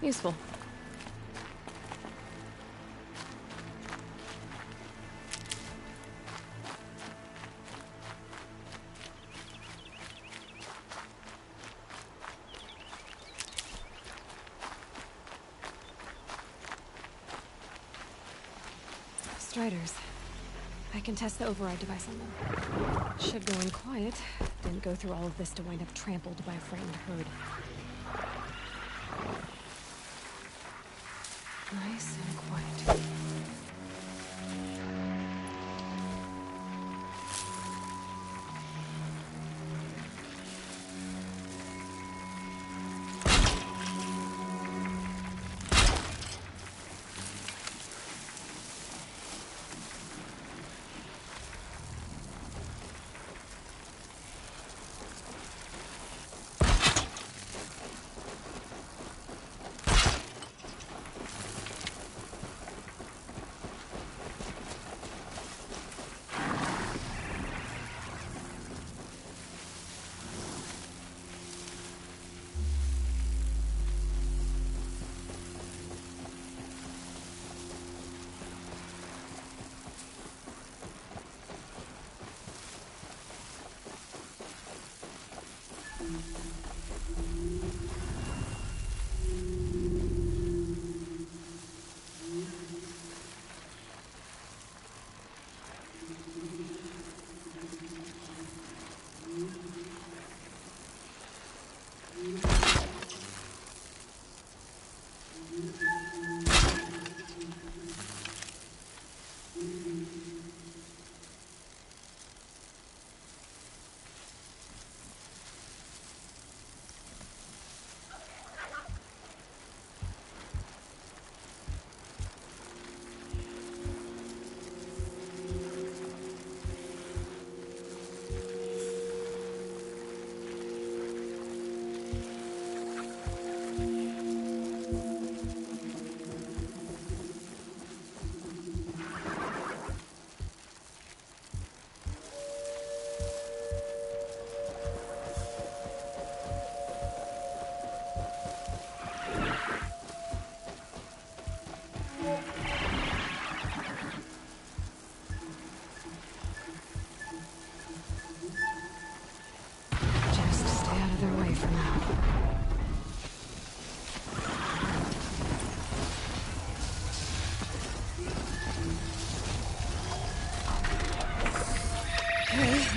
Useful. Striders. I can test the override device on them. Should go in quiet. Didn't go through all of this to wind up trampled by a frightened herd. Nice and quiet.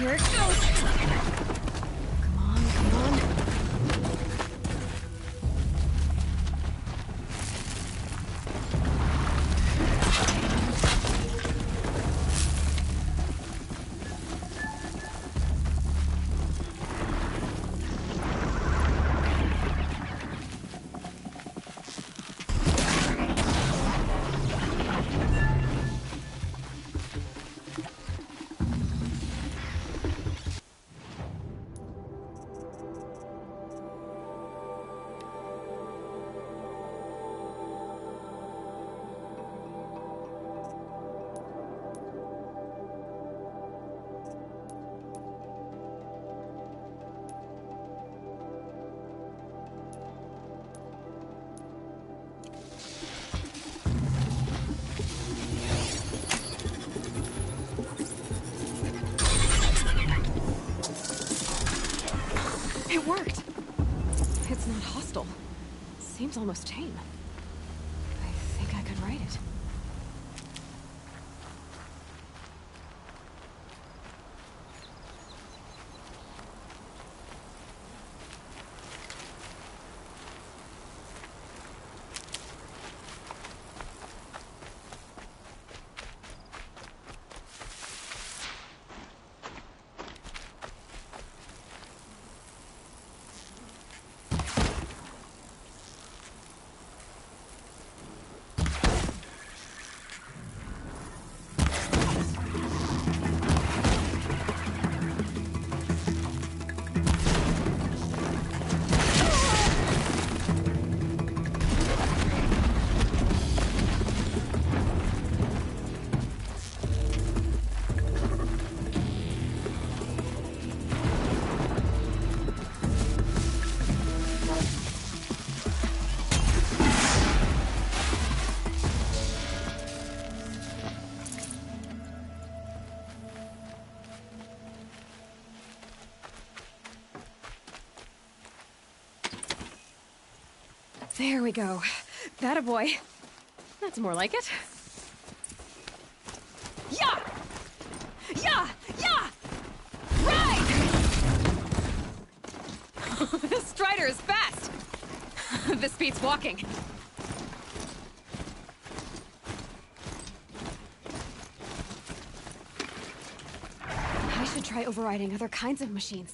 Here it goes! Come on, come on. It worked! It's not hostile. Seems almost tame. I think I could write it. There we go. That a boy. That's more like it. Yeah! Yeah! Yeah! Ride! This Strider is fast! This beats walking. I should try overriding other kinds of machines.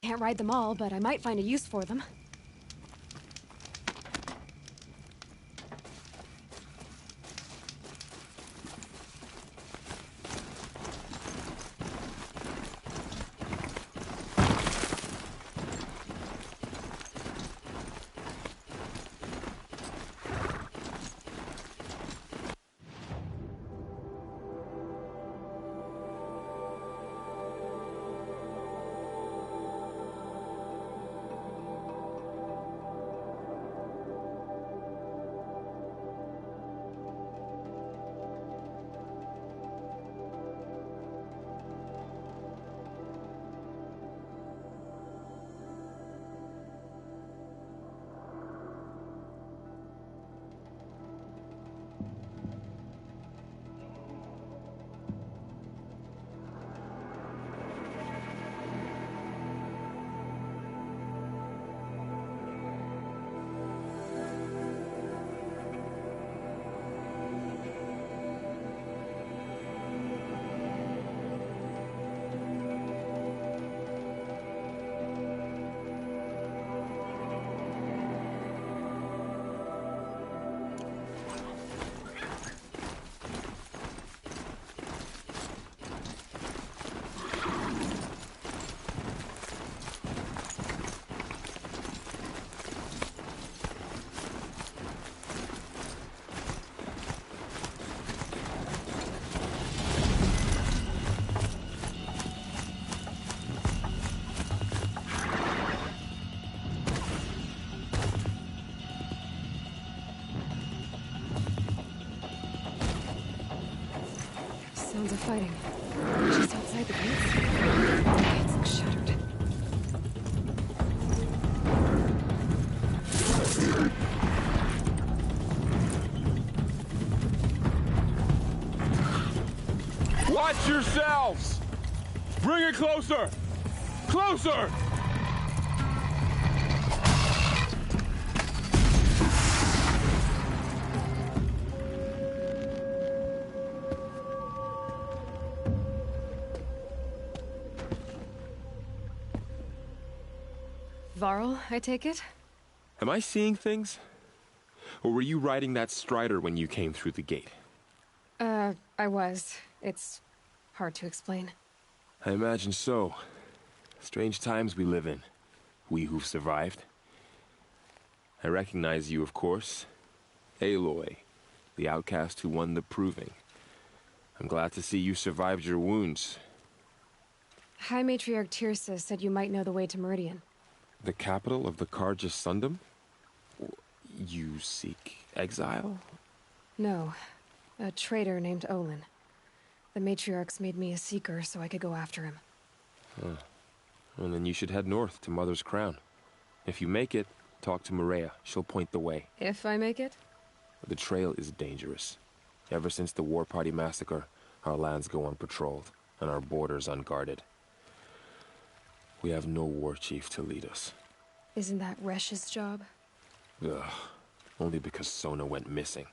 Can't ride them all, but I might find a use for them. Sounds of fighting. Just outside the gates. The gates look shuttered. Watch yourselves! Bring it closer! Closer! Varl, I take it? Am I seeing things? Or were you riding that Strider when you came through the gate? I was. It's hard to explain. I imagine so. Strange times we live in. We who've survived. I recognize you, of course. Aloy, the outcast who won the Proving. I'm glad to see you survived your wounds. High Matriarch Tirsa said you might know the way to Meridian. The capital of the Carja Sundom? You seek exile? No. A traitor named Olin. The Matriarchs made me a seeker so I could go after him. Huh. Well, then you should head north to Mother's Crown. If you make it, talk to Maria. She'll point the way. If I make it? The trail is dangerous. Ever since the War Party massacre, our lands go unpatrolled, and our borders unguarded. We have no war chief to lead us. Isn't that Resh's job? Ugh. Only because Sona went missing.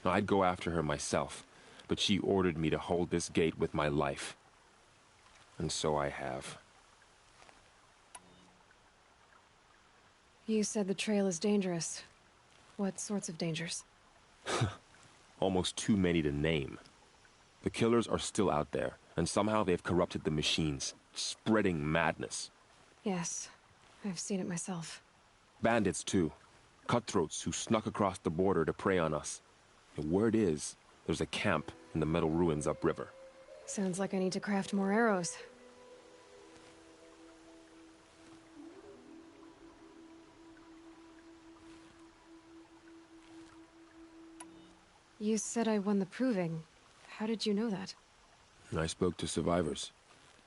Now, I'd go after her myself, but she ordered me to hold this gate with my life. And so I have. You said the trail is dangerous. What sorts of dangers? Almost too many to name. The killers are still out there, and somehow they've corrupted the machines, spreading madness. Yes, I've seen it myself. Bandits, too. Cutthroats who snuck across the border to prey on us. The word is, there's a camp in the metal ruins upriver. Sounds like I need to craft more arrows. You said I won the proving. How did you know that? I spoke to survivors.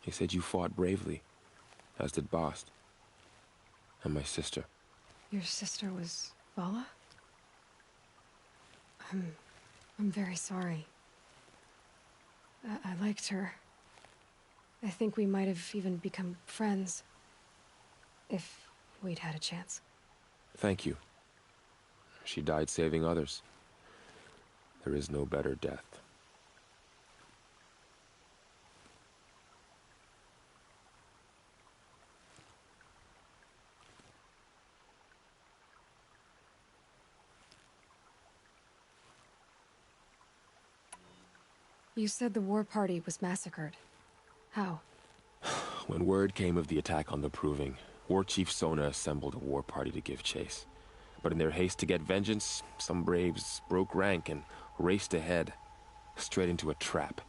They said you fought bravely, as did Bast. And my sister. Your sister was Vala? I'm very sorry. I liked her. I think we might have even become friends. If we'd had a chance. Thank you. She died saving others. There is no better death. You said the war party was massacred. How? When word came of the attack on the Proving, War Chief Sona assembled a war party to give chase. But in their haste to get vengeance, some braves broke rank and raced ahead, straight into a trap.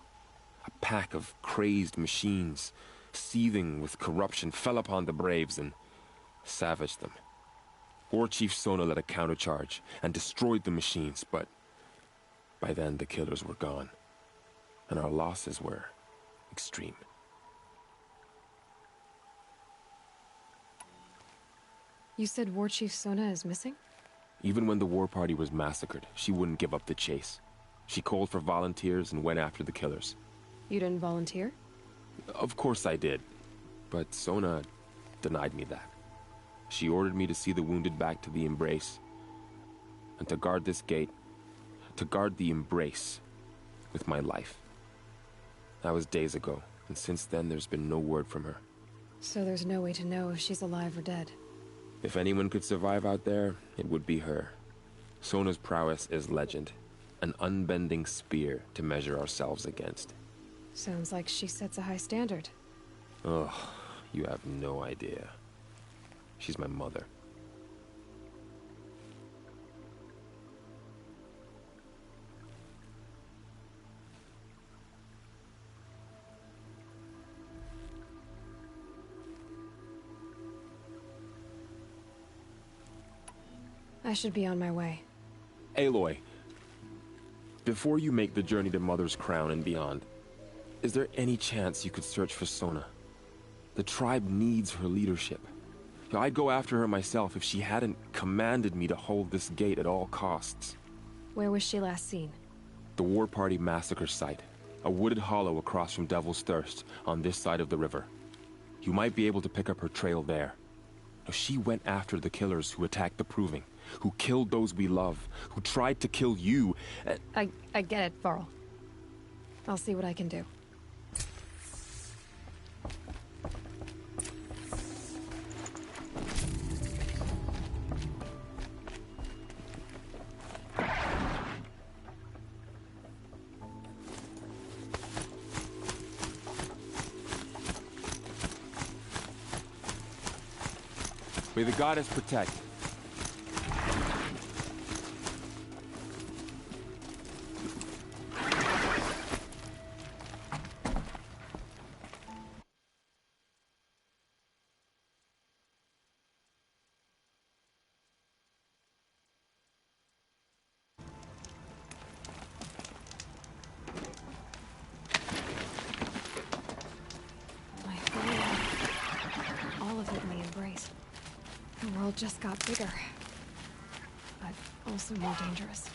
A pack of crazed machines, seething with corruption, fell upon the braves and savaged them. War Chief Sona led a countercharge and destroyed the machines, but by then the killers were gone, and our losses were extreme. You said War Chief Sona is missing? Even when the war party was massacred, she wouldn't give up the chase. She called for volunteers and went after the killers. You didn't volunteer? Of course I did, but Sona denied me that. She ordered me to see the wounded back to the Embrace, and to guard this gate, to guard the Embrace with my life. That was days ago, and since then there's been no word from her. So there's no way to know if she's alive or dead. If anyone could survive out there, it would be her. Sona's prowess is legend, an unbending spear to measure ourselves against. Sounds like she sets a high standard. Ugh, you have no idea. She's my mother. I should be on my way. Aloy, before you make the journey to Mother's Crown and beyond, is there any chance you could search for Sona? The tribe needs her leadership. I'd go after her myself if she hadn't commanded me to hold this gate at all costs. Where was she last seen? The War Party massacre site. A wooded hollow across from Devil's Thirst, on this side of the river. You might be able to pick up her trail there. She went after the killers who attacked the Proving, who killed those we love, who tried to kill you. I get it, Varl. I'll see what I can do. May the goddess protect. My whole life. All of it in the Embrace. The world just got bigger. But also more dangerous.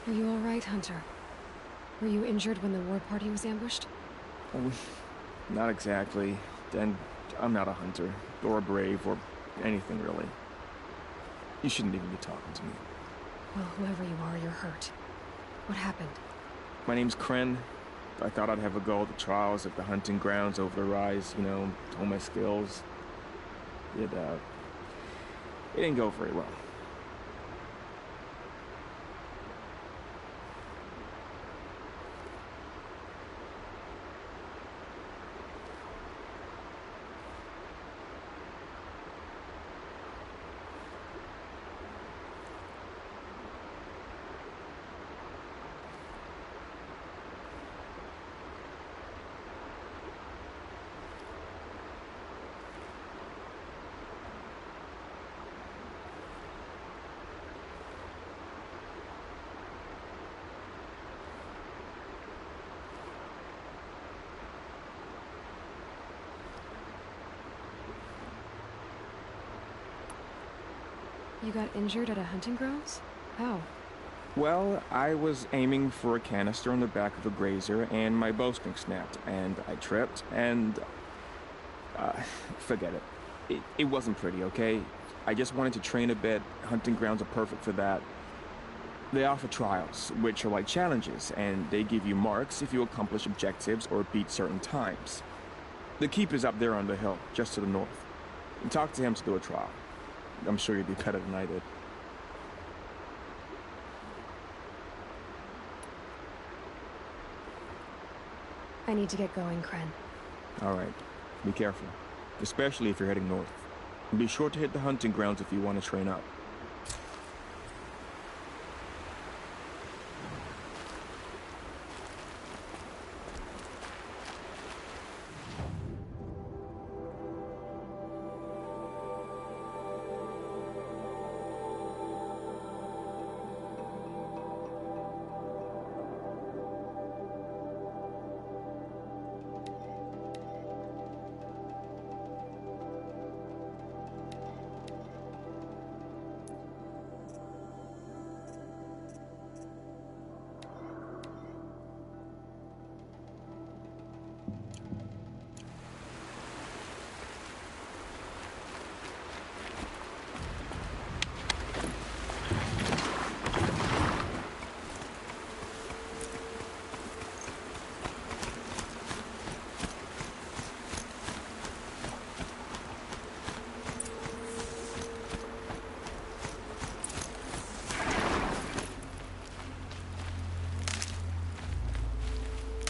Are you all right, Hunter? Were you injured when the war party was ambushed? Oh, not exactly. And I'm not a hunter, or a brave, or anything really. You shouldn't even be talking to me. Well, whoever you are, you're hurt. What happened? My name's Kren. I thought I'd have a go at the trials at the hunting grounds over the rise, you know, hone my skills. It didn't go very well. You got injured at a hunting grounds? How? Well, I was aiming for a canister on the back of a grazer, and my bowstring snapped, and I tripped, and... forget it. It wasn't pretty, okay? I just wanted to train a bit. Hunting grounds are perfect for that. They offer trials, which are like challenges, and they give you marks if you accomplish objectives or beat certain times. The keep is up there on the hill, just to the north. And talk to him to do a trial. I'm sure you'd be better than I did. I need to get going, Kren. All right. Be careful. Especially if you're heading north. And be sure to hit the hunting grounds if you want to train up.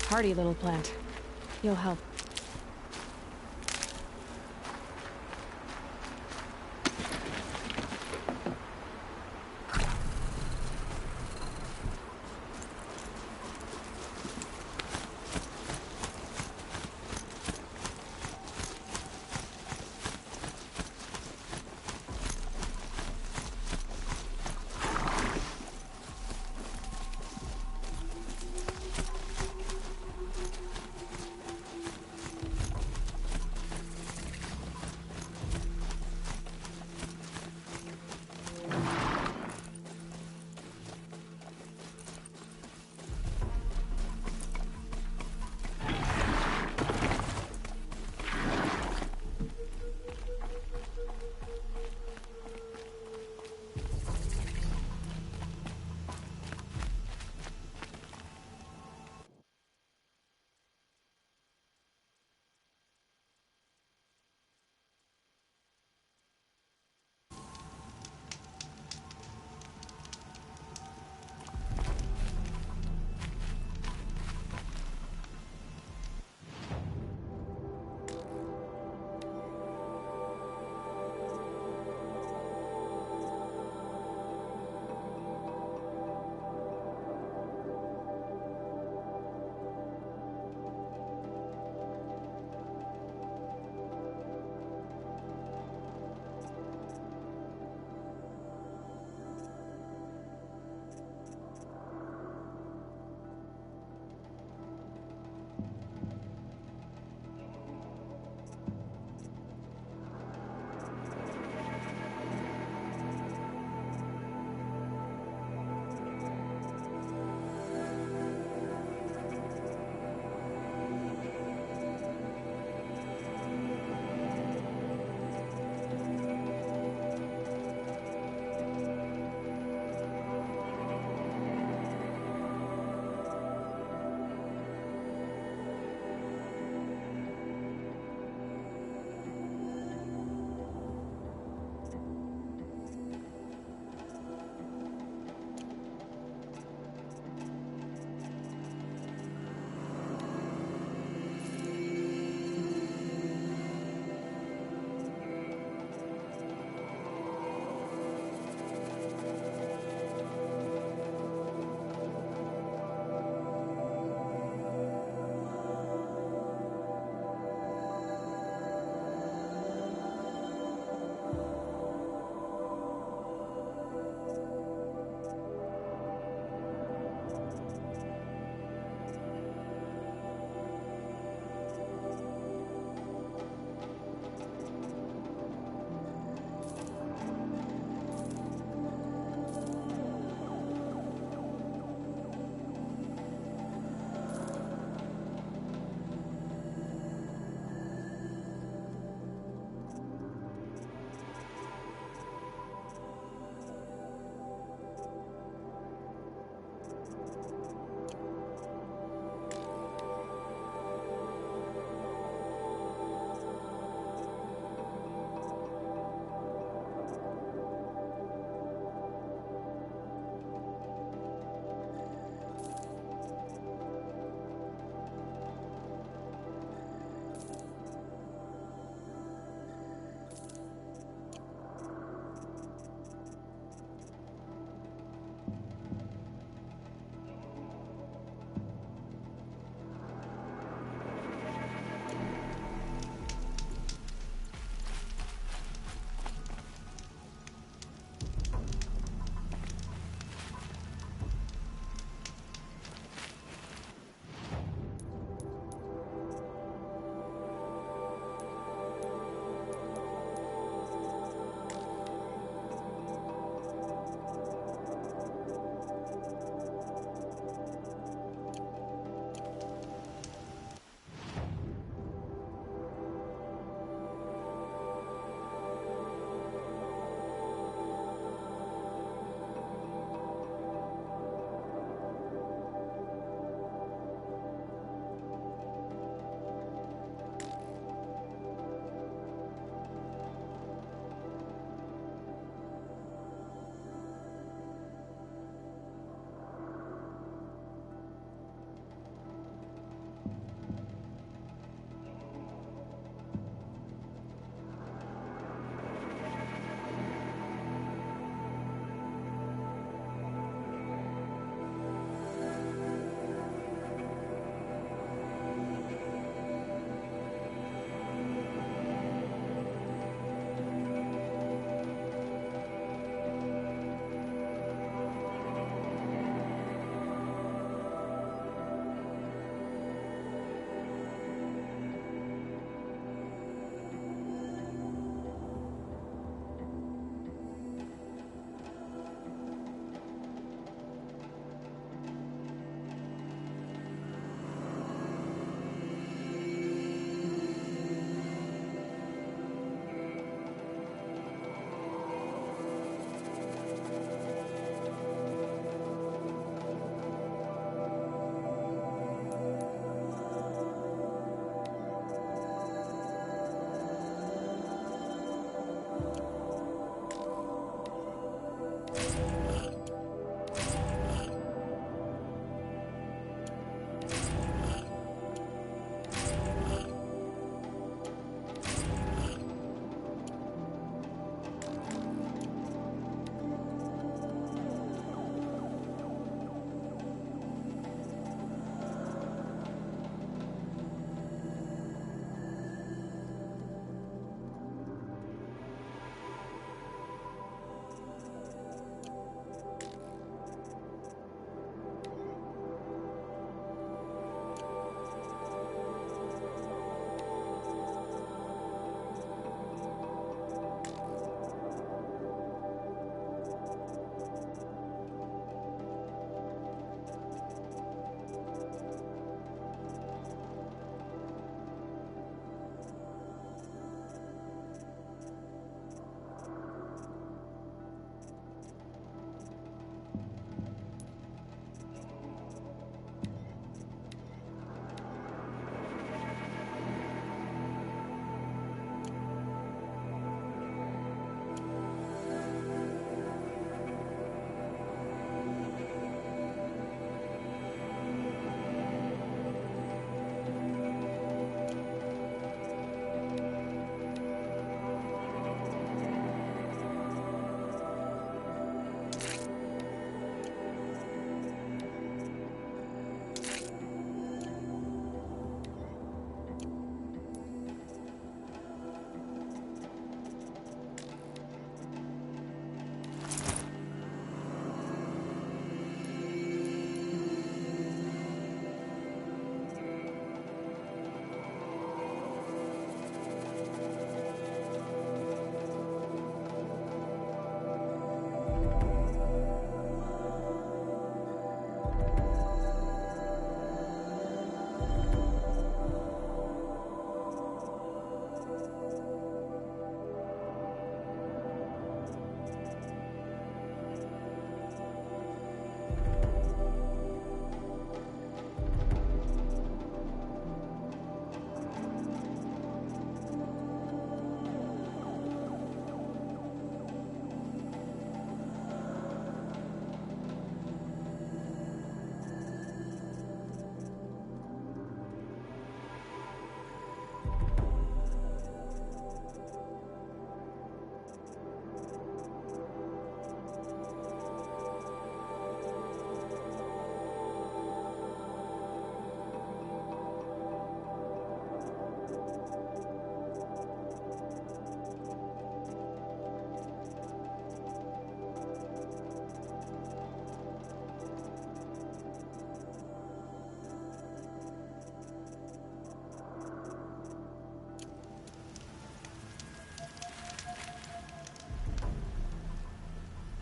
Hardy little plant. You'll help.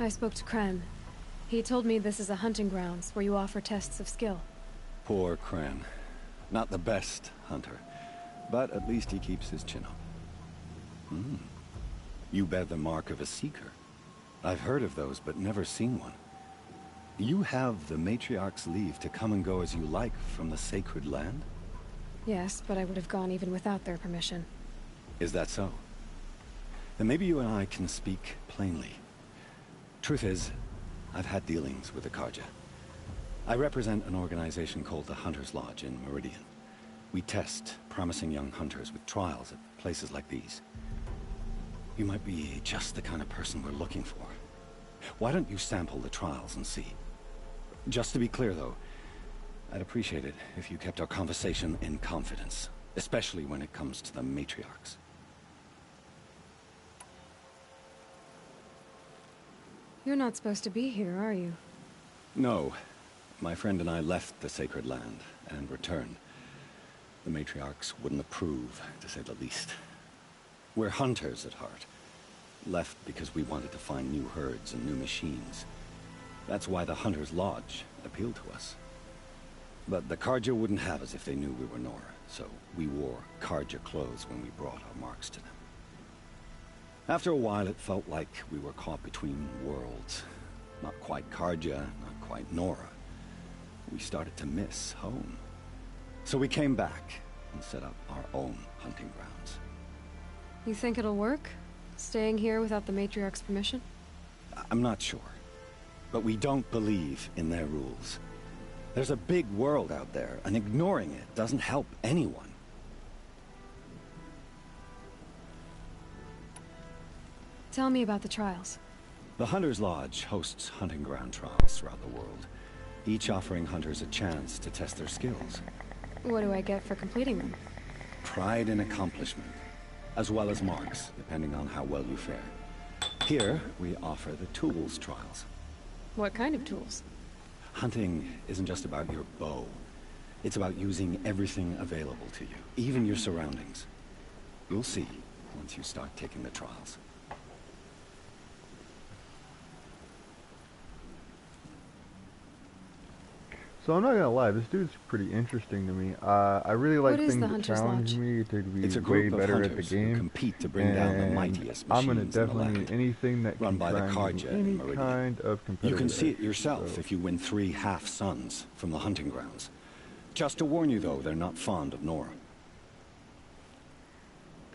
I spoke to Kren. He told me this is a hunting grounds where you offer tests of skill. Poor Kren. Not the best hunter, but at least he keeps his chin up. You bear the mark of a seeker. I've heard of those, but never seen one. You have the Matriarch's leave to come and go as you like from the sacred land? Yes, but I would have gone even without their permission. Is that so? Then maybe you and I can speak plainly. Truth is, I've had dealings with the Carja. I represent an organization called the Hunter's Lodge in Meridian. We test promising young hunters with trials at places like these. You might be just the kind of person we're looking for. Why don't you sample the trials and see? Just to be clear, though, I'd appreciate it if you kept our conversation in confidence, especially when it comes to the matriarchs. You're not supposed to be here, are you? No. My friend and I left the sacred land and returned. The matriarchs wouldn't approve, to say the least. We're hunters at heart. Left because we wanted to find new herds and new machines. That's why the Hunter's Lodge appealed to us. But the Carja wouldn't have us if they knew we were Nora, so we wore Carja clothes when we brought our marks to them. After a while, it felt like we were caught between worlds. Not quite Carja, not quite Nora. We started to miss home. So we came back and set up our own hunting grounds. You think it'll work? Staying here without the Matriarch's permission? I'm not sure. But we don't believe in their rules. There's a big world out there, and ignoring it doesn't help anyone. Tell me about the trials. The Hunter's Lodge hosts hunting ground trials throughout the world, each offering hunters a chance to test their skills. What do I get for completing them? Pride in accomplishment, as well as marks, depending on how well you fare. Here, we offer the tools trials. What kind of tools? Hunting isn't just about your bow. It's about using everything available to you, even your surroundings. You'll see once you start taking the trials. So I'm not gonna lie, this dude's pretty interesting to me. I really like What is things the that Hunter's challenge Lodge? me to be It's a way group of better at the hunters who game. compete to bring down the And mightiest I'm gonna machines in the definitely land. anything that Run can by the try and Carja give in any Meridian. kind of You competitive can see edge, it yourself so- if you win 3 half-suns from the hunting grounds. Just to warn you, though, they're not fond of Nora.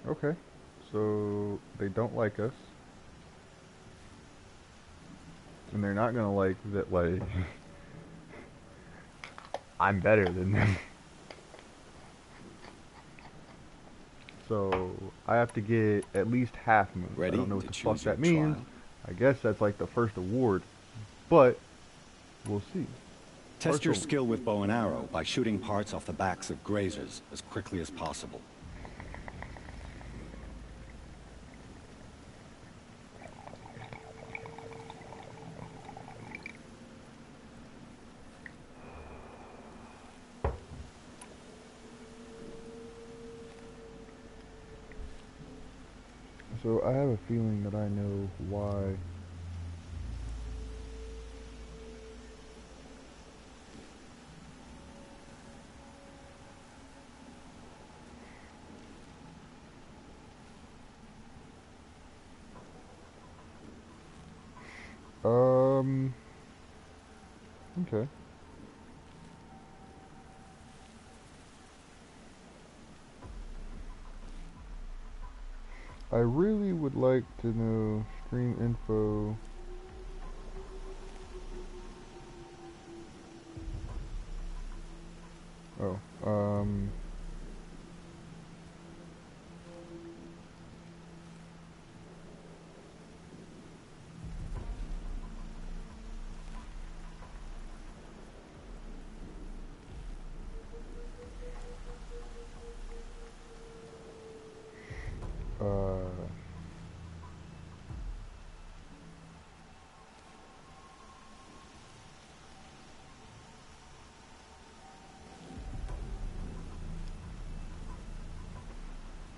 Okay, so they don't like us. And they're not gonna like that, like, I'm better than them. So, I have to get at least half moves. Ready I don't know what to the fuck choose your that means. trial? I guess that's like the first award. But, we'll see. Test your Partial. skill with bow and arrow by shooting parts off the backs of grazers as quickly as possible. So, I have a feeling that I know why. Okay. I really would like to know stream info. Oh,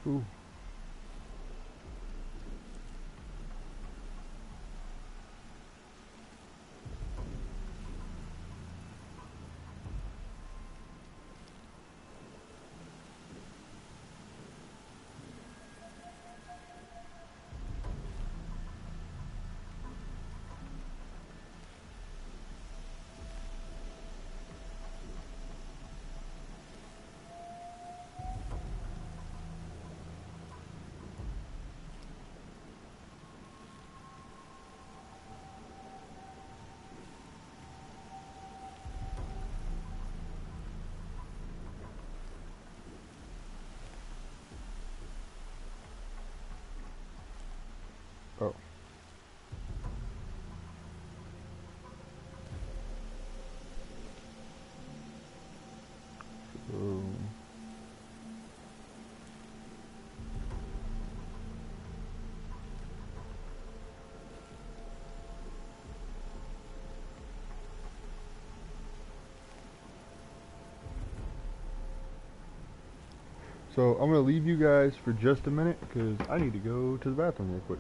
ooh. So I'm gonna leave you guys for just a minute because I need to go to the bathroom real quick.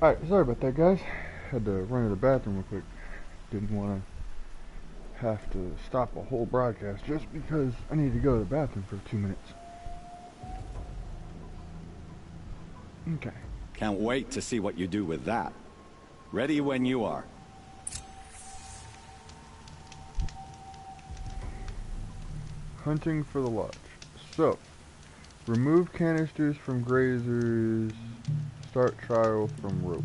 Alright, sorry about that, guys. had to run to the bathroom real quick. Didn't want to have to stop a whole broadcast just because I need to go to the bathroom for 2 minutes. Okay. Can't wait to see what you do with that. Ready when you are. Hunting for the lodge. So, remove canisters from grazers. Start trial from rope.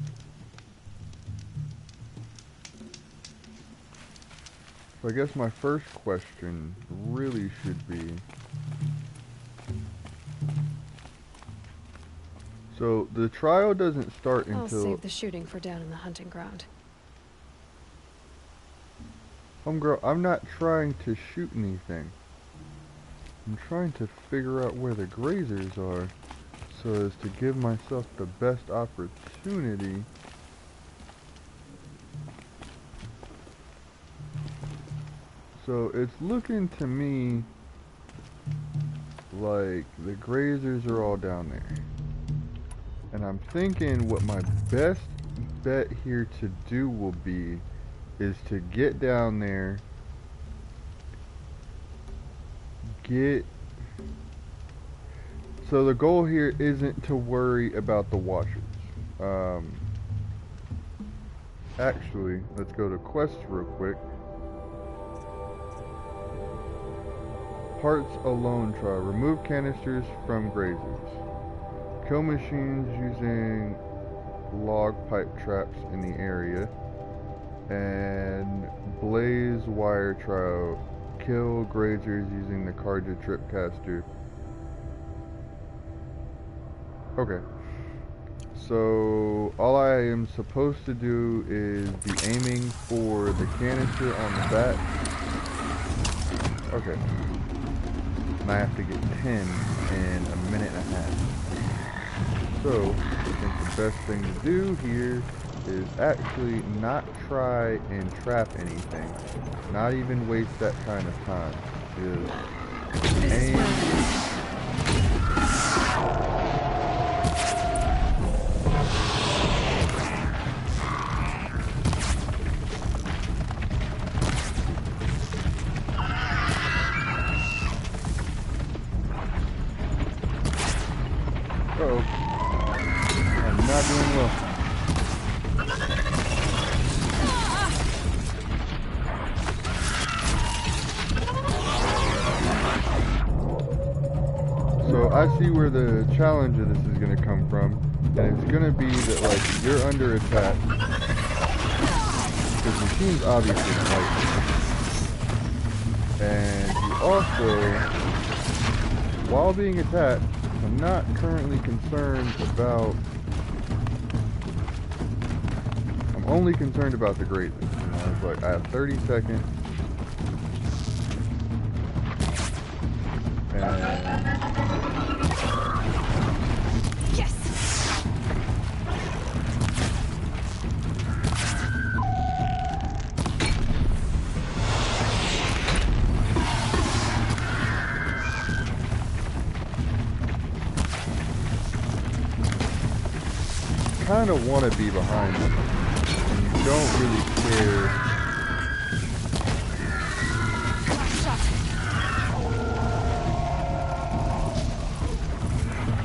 So I guess my first question really should be, so the trial doesn't start I'll until save the shooting for down in the hunting ground. Homegirl, I'm not trying to shoot anything. I'm trying to figure out where the grazers are so as to give myself the best opportunity So it's looking to me like the grazers are all down there. And I'm thinking what my best bet here to do will be is to get down there, so the goal here isn't to worry about the watchers. Actually, let's go to quests real quick. Parts alone trial. Remove canisters from grazers. Kill machines using log pipe traps in the area. And blaze wire trial. Kill grazers using the Carja tripcaster. Okay. So all I am supposed to do is be aiming for the canister on the back. Okay. And I have to get 10 in a minute and a half. So I think the best thing to do here is actually not try and trap anything. Not even waste that kind of time. Just aim. Uh-oh. I'm not doing well. So I see where the challenge of this is going to come from, and it's going to be that, like, you're under attack. Because machines obviously don't like you. And you also, while being attacked, I'm not currently concerned about, I'm only concerned about the grazers. You know, it's like I have 30 seconds. And Yes. kind of want to be behind them, and you don't really care.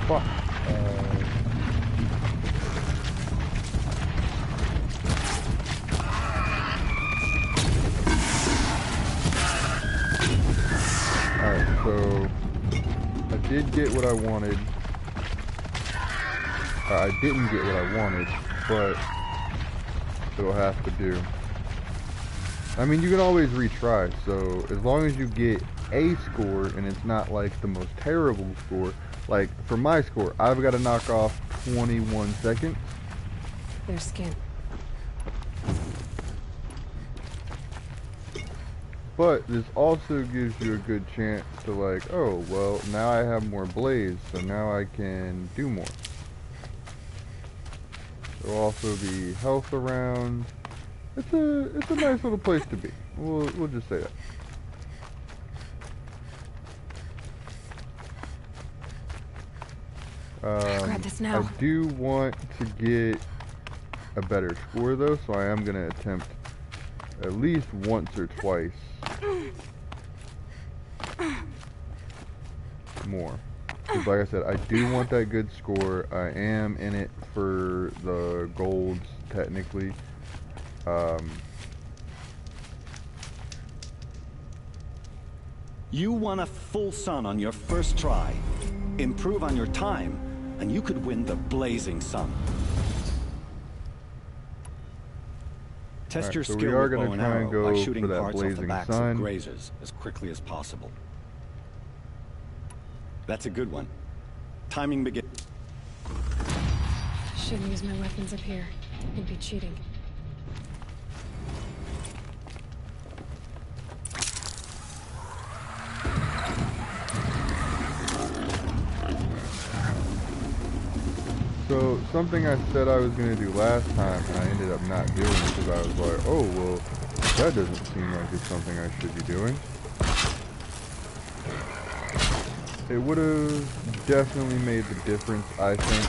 Fuck. Alright, so I did get what I wanted. I didn't get what I wanted, but it'll have to do. I mean, you can always retry, so as long as you get a score and it's not like the most terrible score, like for my score, I've got to knock off 21 seconds. Their skin. But this also gives you a good chance to, like, oh, well, now I have more blaze, so now I can do more. There'll also be health around. It's a nice little place to be. We'll just say that. Grab this now. I do want to get a better score though, so I am gonna attempt at least once or twice more. Because like I said, I do want that good score. I am in it for the golds, technically. You won a full sun on your first try. Improve on your time, and you could win the Blazing Sun. Test Alright, your so we skill are with gonna bow and try and arrow by go shooting for that parts off the Blazing backs Sun. of grazers as quickly as possible. That's a good one. Timing begins. Shouldn't use my weapons up here. It'd be cheating. So, something I said I was going to do last time, and I ended up not doing because I was like, oh, well, that doesn't seem like it's something I should be doing. It would have definitely made the difference, I think.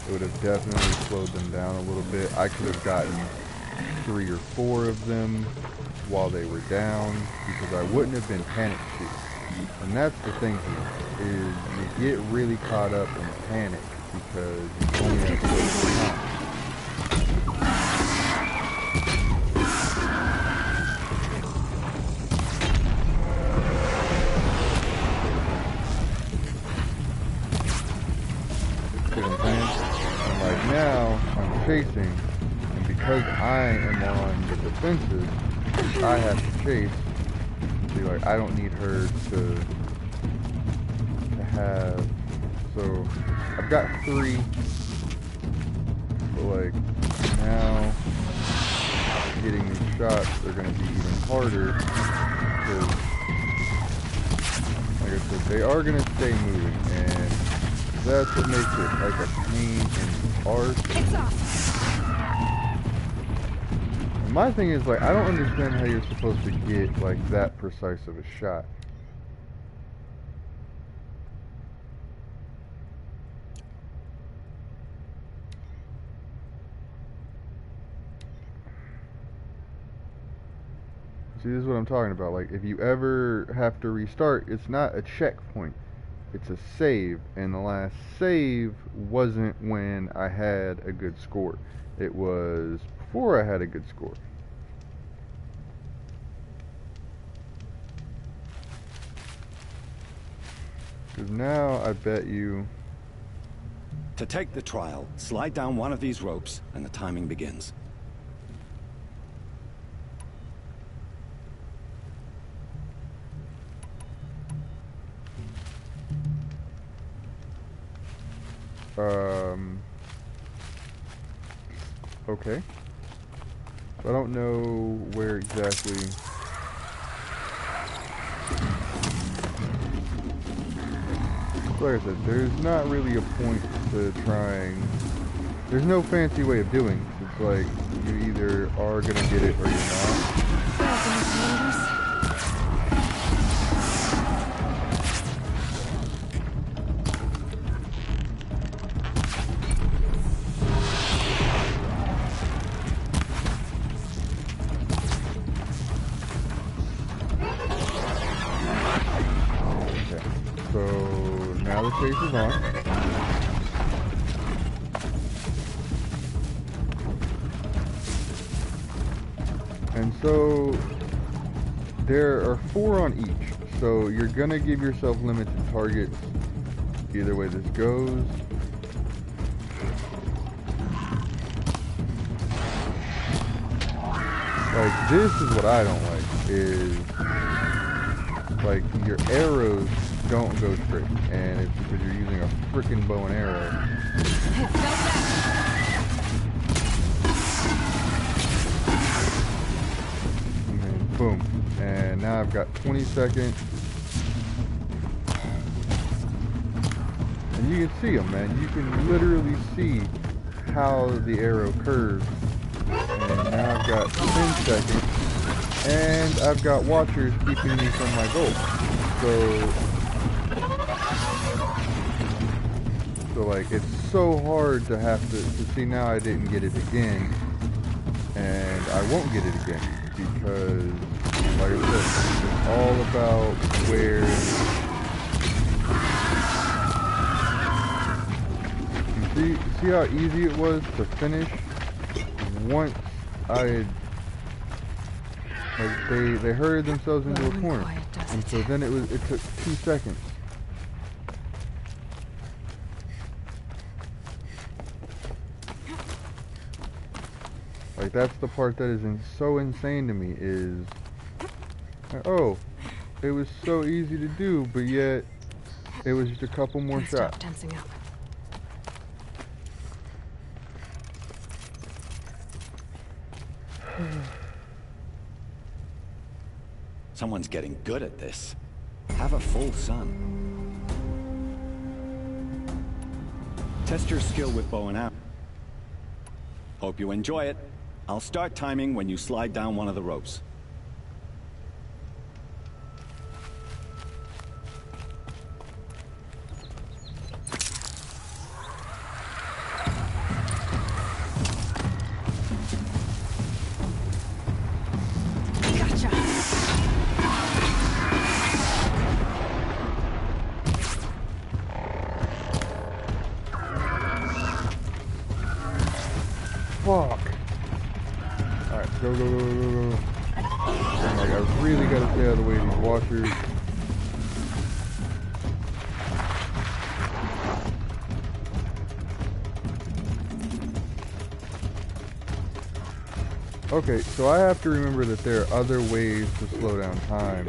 It would have definitely slowed them down a little bit. I could have gotten 3 or 4 of them while they were down, because I wouldn't have been panic shooting. And that's the thing here, is you get really caught up in panic because you only have so much time. See what I'm saying? And like now, I'm chasing, and because I am on the defensive, I have to chase. See, like, I don't need her to have, so I've got 3, so like, now, getting these shots are going to be even harder, because, like I said, they are going to stay moving, and that's what makes it like a pain in the arse. It's off. And my thing is, like, I don't understand how you're supposed to get, like, that precise of a shot. See, this is what I'm talking about. Like, if you ever have to restart, it's not a checkpoint. It's a save. And the last save wasn't when I had a good score. It was before I had a good score. Because now I bet you... To take the trial, slide down one of these ropes, and the timing begins. Okay. I don't know where exactly... Like I said, there's not really a point to trying... There's no fancy way of doing this. It's like, you either are gonna get it or you're not. Now the chase is on. And so there are 4 on each. So you're gonna give yourself limited targets either way this goes. Like, this is what I don't like, is like your arrows don't go straight, and it's because you're using a freaking bow and arrow. And then boom, and now I've got 20 seconds, and you can see them, man. You can literally see how the arrow curves. And now I've got 10 seconds, and I've got watchers keeping me from my goal. So So like, it's so hard to have to see now I didn't get it again, and I won't get it again, because, like I said, it's all about where, you see how easy it was to finish once I had, like, they hurried themselves into a corner, and so then it took 2 seconds. Like, that's the part that is so insane to me, is, oh, it was so easy to do, but yet it was just a couple more shots. Stop tensing up. Someone's getting good at this. Have a full sun. Test your skill with bow and arrow. Hope you enjoy it. I'll start timing when you slide down one of the ropes. Gotcha. Fuck. Alright, go. And, like, I really gotta stay out of the way of these washers. Okay, so I have to remember that there are other ways to slow down time.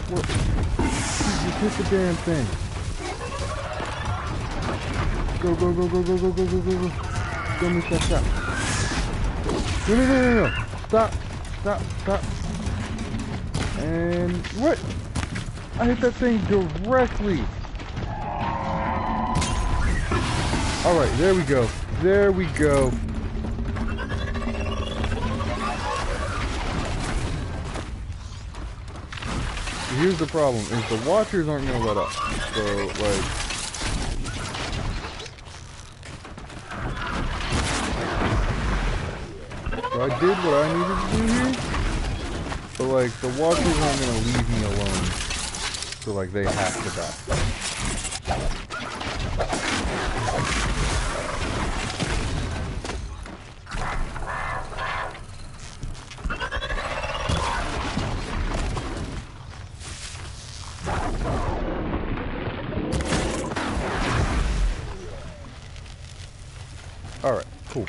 What? You hit the damn thing. Go. Don't miss that shot. No. Stop. And what? I hit that thing directly. Alright, there we go. Here's the problem, is the watchers aren't gonna let up. So, like, so I did what I needed to do here, but like, the watchers aren't gonna leave me alone. So like, they have to die. Alright, cool.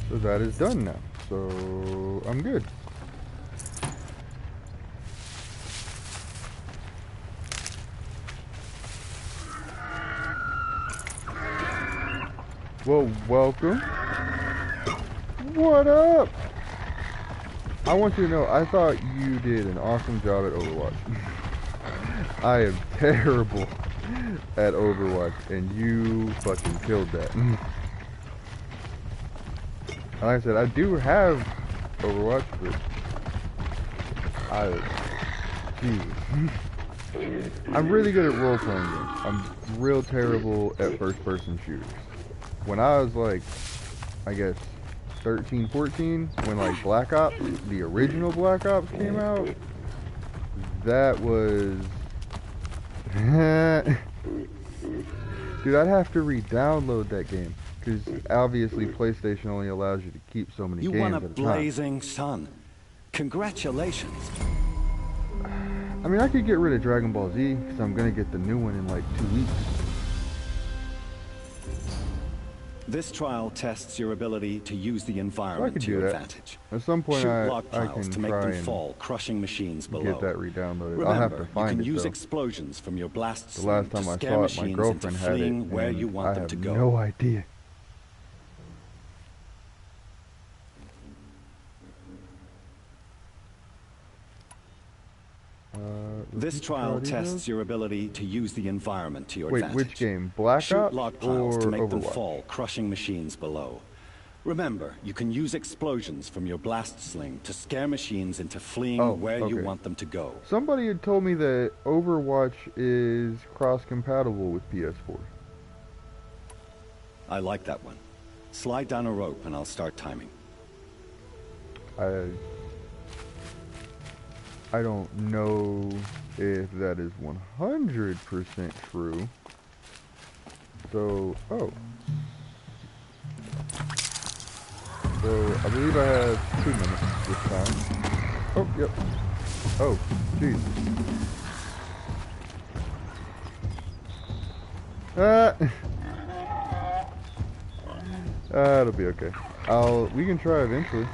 So that is done now. So I'm good. Well, welcome. What up? I want you to know, I thought you did an awesome job at Overwatch. I am terrible at Overwatch, and you fucking killed that. Like I said, I do have Overwatch, but Jesus. I'm really good at role-playing games. I'm real terrible at first-person shooters. When I was like, I guess, 13, 14, when like Black Ops, the original Black Ops came out, that was... Dude, I'd have to re-download that game. Because obviously PlayStation only allows you to keep so many games at a time. You won a blazing sun. Congratulations. I mean, I could get rid of Dragon Ball Z, because I'm going to get the new one in like 2 weeks. This trial tests your ability to use the So I environment could to do your that. advantage. At some point, Shoot I log piles can to make try them and fall, crushing machines below. get that re-downloaded. Remember, I'll have to you find can it use though. explosions from your blast The sling last to time I scare saw it, my machines into girlfriend had it, fleeing where you and want I them have to go. no idea. This repeat the trial details? tests your ability to use the environment to your Wait, advantage. which game? Black Shoot Ops log or piles to make them Overwatch? fall, crushing machines below. Remember, you can use explosions from your blast sling to scare machines into fleeing where you okay. want them to go. Somebody had told me that Overwatch is cross-compatible with PS4. I like that one. Slide down a rope and I'll start timing. I don't know if that is 100% true. So, So, I believe I have 2 minutes this time. Oh, yep. Oh, jeez. It'll be okay. We can try eventually.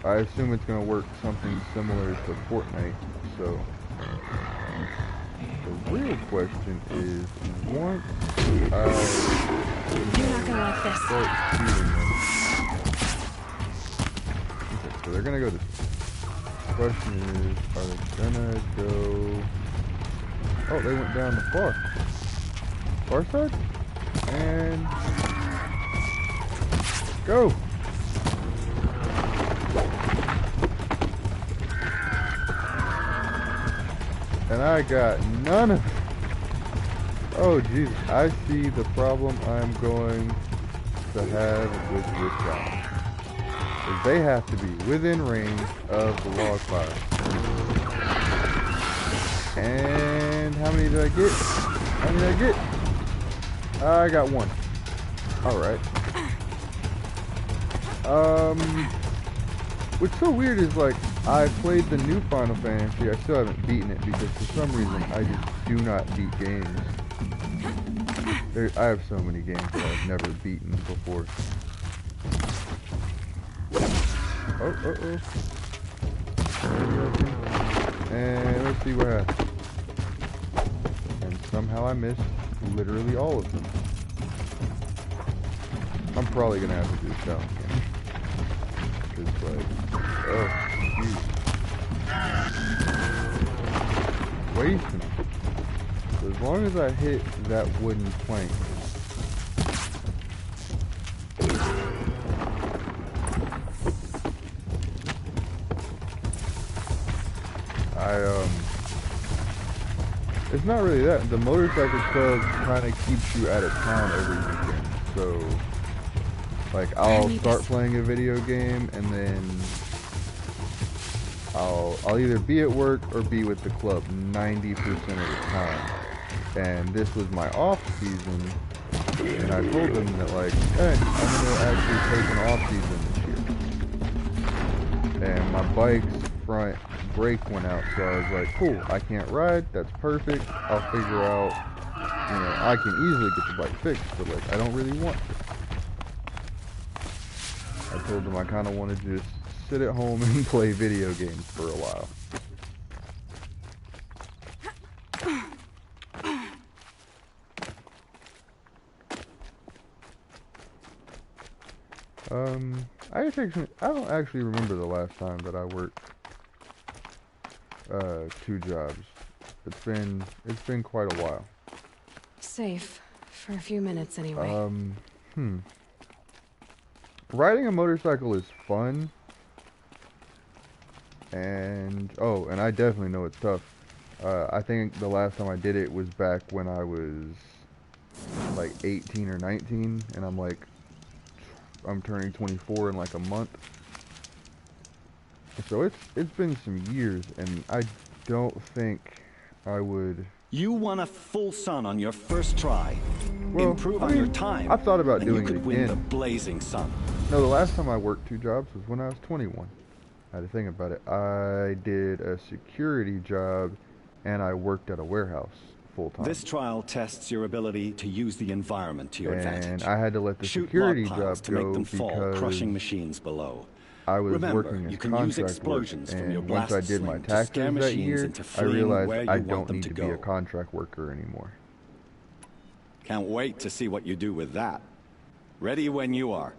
I assume it's gonna work something similar to Fortnite, so the real question is, once You're not gonna like this. start shooting them. Okay, so they're gonna go this way. The question is, are they gonna go... Oh, they went down the far side? And... Go! And I got none of it. Oh, Jesus. I see the problem I'm going to have with this guy. Is they have to be within range of the log fire. And how many did I get? How many did I get? I got one. Alright. What's so weird is, like, I played the new Final Fantasy. I still haven't beaten it because for some reason I just do not beat games. I have so many games that I've never beaten before. Oh. And let's see what happens. And somehow I missed literally all of them. I'm probably gonna have to do a challenge game. Cause like, oh, geez. Wasting them. So as long as I hit that wooden plank. It's not really that. The motorcycle club kind of keeps you out of town every weekend. So, like, I'll start playing a video game and then I'll either be at work or be with the club 90% of the time. And this was my off season, and I told them that, like, hey, I'm gonna actually take an off season this year. And my bike's front brake went out, so I was like, cool, I can't ride, that's perfect, I'll figure out, you know, I can easily get the bike fixed, but like, I don't really want to. I told them I kind of want to just sit at home and play video games for a while. I don't actually remember the last time that I worked 2 jobs. It's been quite a while. Safe. For a few minutes, anyway. Riding a motorcycle is fun. And I definitely know it's tough. I think the last time I did it was back when I was like 18 or 19, and I'm turning 24 in like a month. So it's been some years, and I don't think I would... You won a full sun on your first try. Well, Improve I on mean, your time. I've thought about and doing you it could win the again. blazing sun. No, the last time I worked 2 jobs was when I was 21. I had to think about it. I did a security job, and I worked at a warehouse full-time. This trial tests your ability to use the environment to your advantage. And I had to let the Shoot security log job piles to make go them fall, because crushing machines below. I was Remember, working as you can use contract work, explosions from your and once blast I did my sling to scare taxes that machines year, into I fleeing realized where you I want don't them need to to be a go. contract worker anymore. Can't wait to see what you do with that. Ready when you are.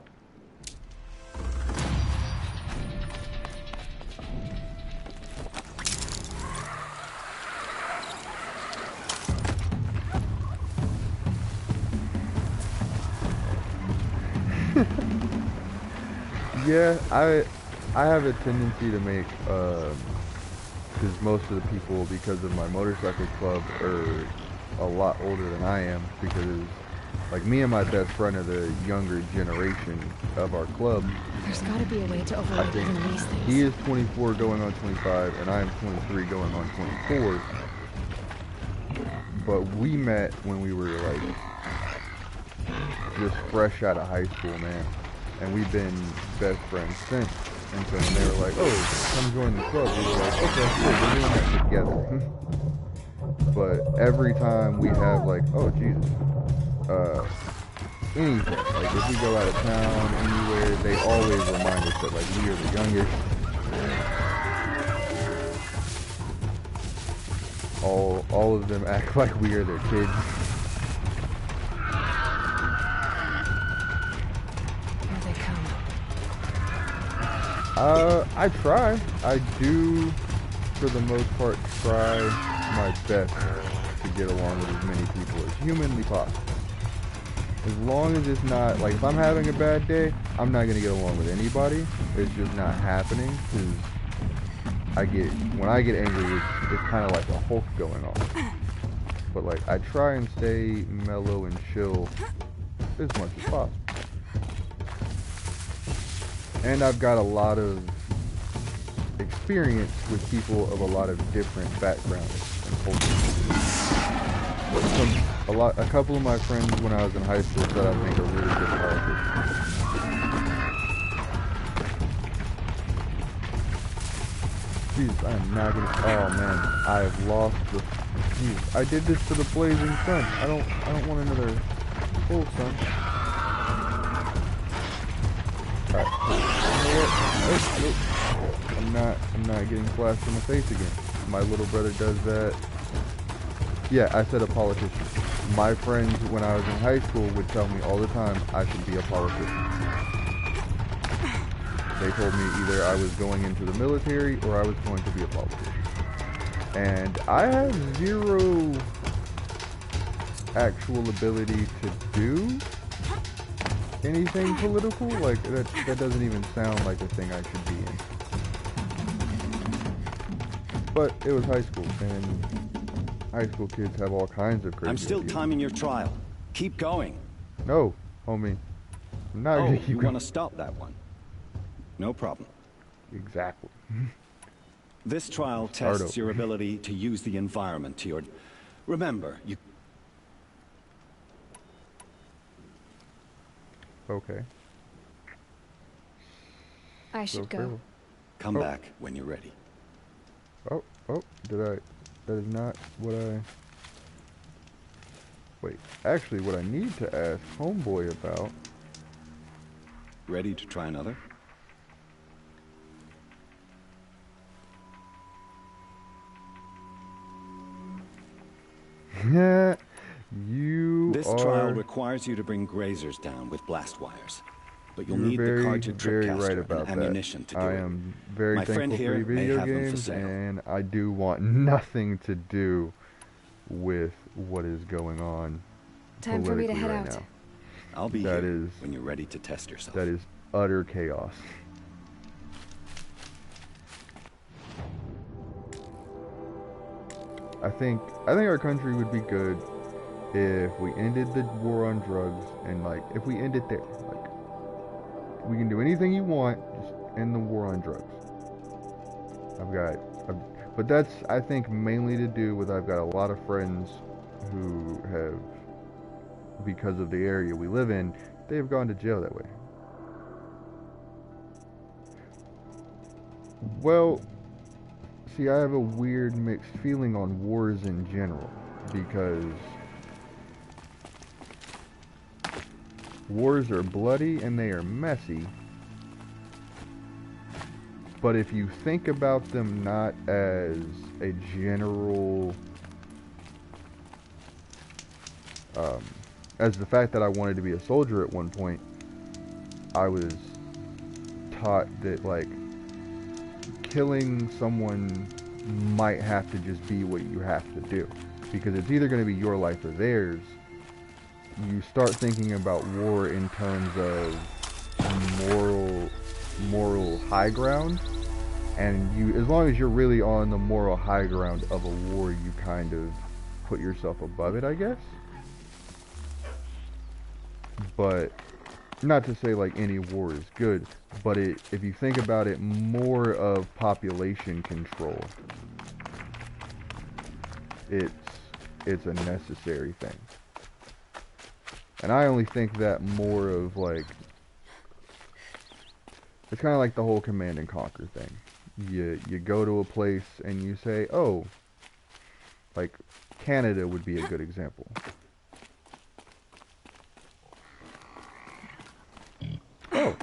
Yeah, I have a tendency to make, because most of the people, because of my motorcycle club, are a lot older than I am, because, like, me and my best friend are the younger generation of our club. There's gotta be a way to I override think even these things. he is 24 going on 25, and I am 23 going on 24. But we met when we were, like, just fresh out of high school, man. And we've been best friends since. And so when they were like, oh, come join the club, we were like, okay, cool, we're doing that together. But every time we have, like, oh, Jesus, anything, like, if we go out of town, anywhere, they always remind us that, like, we are the youngest. All of them act like we are their kids. Here they come. I try. I do, for the most part, try my best to get along with as many people as humanly possible. As long as it's not, like, if I'm having a bad day, I'm not going to get along with anybody. It's just not happening, because when I get angry, it's kind of like a Hulk going on. But, like, I try and stay mellow and chill as much as possible. And I've got a lot of experience with people of a lot of different backgrounds and cultures. A couple of my friends when I was in high school said I'd make a really good politician. Jeez, I am not gonna. Oh man, I have lost the. Jeez, I did this to the blazing sun. I don't want another full sun. Alright. I'm not getting flashed in the face again. My little brother does that. Yeah, I said a politician. My friends when I was in high school would tell me all the time I should be a politician. They told me either I was going into the military or I was going to be a politician. And I have zero actual ability to do anything political. Like, that doesn't even sound like a thing I should be in. But it was high school, and high school kids have all kinds of crazy I'm still ideas. timing your trial. Keep going. No, homie. I'm not gonna keep you going. want to stop that one? No problem. Exactly. This trial tests your ability to use the environment to your... Remember, you... Okay. I should go. Come back when you're ready. Oh, that is not what I... Wait, actually what I need to ask Homeboy about... Ready to try another? This trial requires you to bring grazers down with blast wires. But you'll need the cartridge tripcaster and ammunition to do it. I am very thankful for video games, and I do want nothing to do with what is going on Time for me to head right out. now. I'll be here when you're ready to test yourself. That is utter chaos. I think our country would be good if we ended the war on drugs, and like if we end it there. Like, we can do anything you want, just end the war on drugs. But that's, I think, mainly to do with I've got a lot of friends who have, because of the area we live in, they've gone to jail that way. Well, see, I have a weird mixed feeling on wars in general. because wars are bloody and they are messy. But if you think about them not as a general, as the fact that I wanted to be a soldier at one point, I was taught that, like, killing someone might have to just be what you have to do. Because it's either going to be your life or theirs. You start thinking about war in terms of moral high ground. And you, as long as you're really on the moral high ground of a war, you kind of put yourself above it, I guess. But not to say like any war is good, but if you think about it, more of population control, it's a necessary thing. And I only think that more of, like, it's kind of like the whole command and conquer thing. You go to a place and you say, oh, like Canada would be a good example. Oh,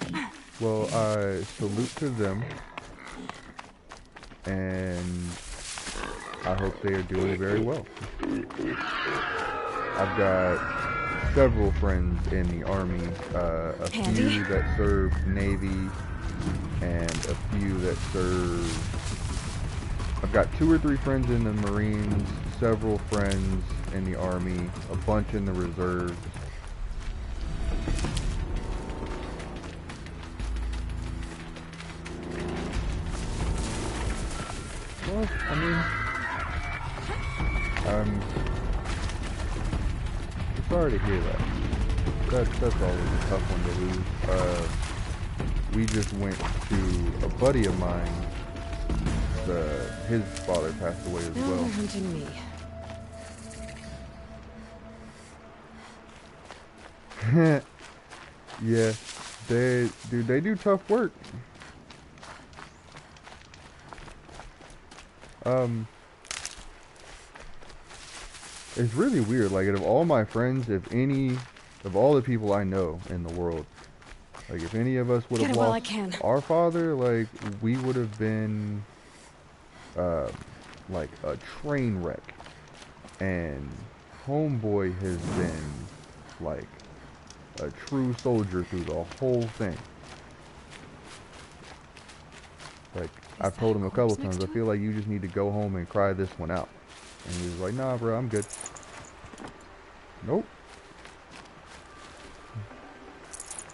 well, I salute to them, and I hope they are doing very well. I've got several friends in the Army, a few that serve Navy, and a few that serve... I've got 2 or 3 friends in the Marines, several friends in the Army, a bunch in the reserves. Well, I mean, I'm sorry to hear that. That's always a tough one to lose. We just went to a buddy of mine. His father passed away as well. They're hunting me. Yeah, they do tough work. It's really weird. Like, of all my friends, of all the people I know in the world, like, if any of us would have lost our father, like, we would have been, like, a train wreck. And Homeboy has been, like, a true soldier through the whole thing. Like, I've told him a couple times, I feel like you just need to go home and cry this one out. And he was like, nah, bro, I'm good. Nope.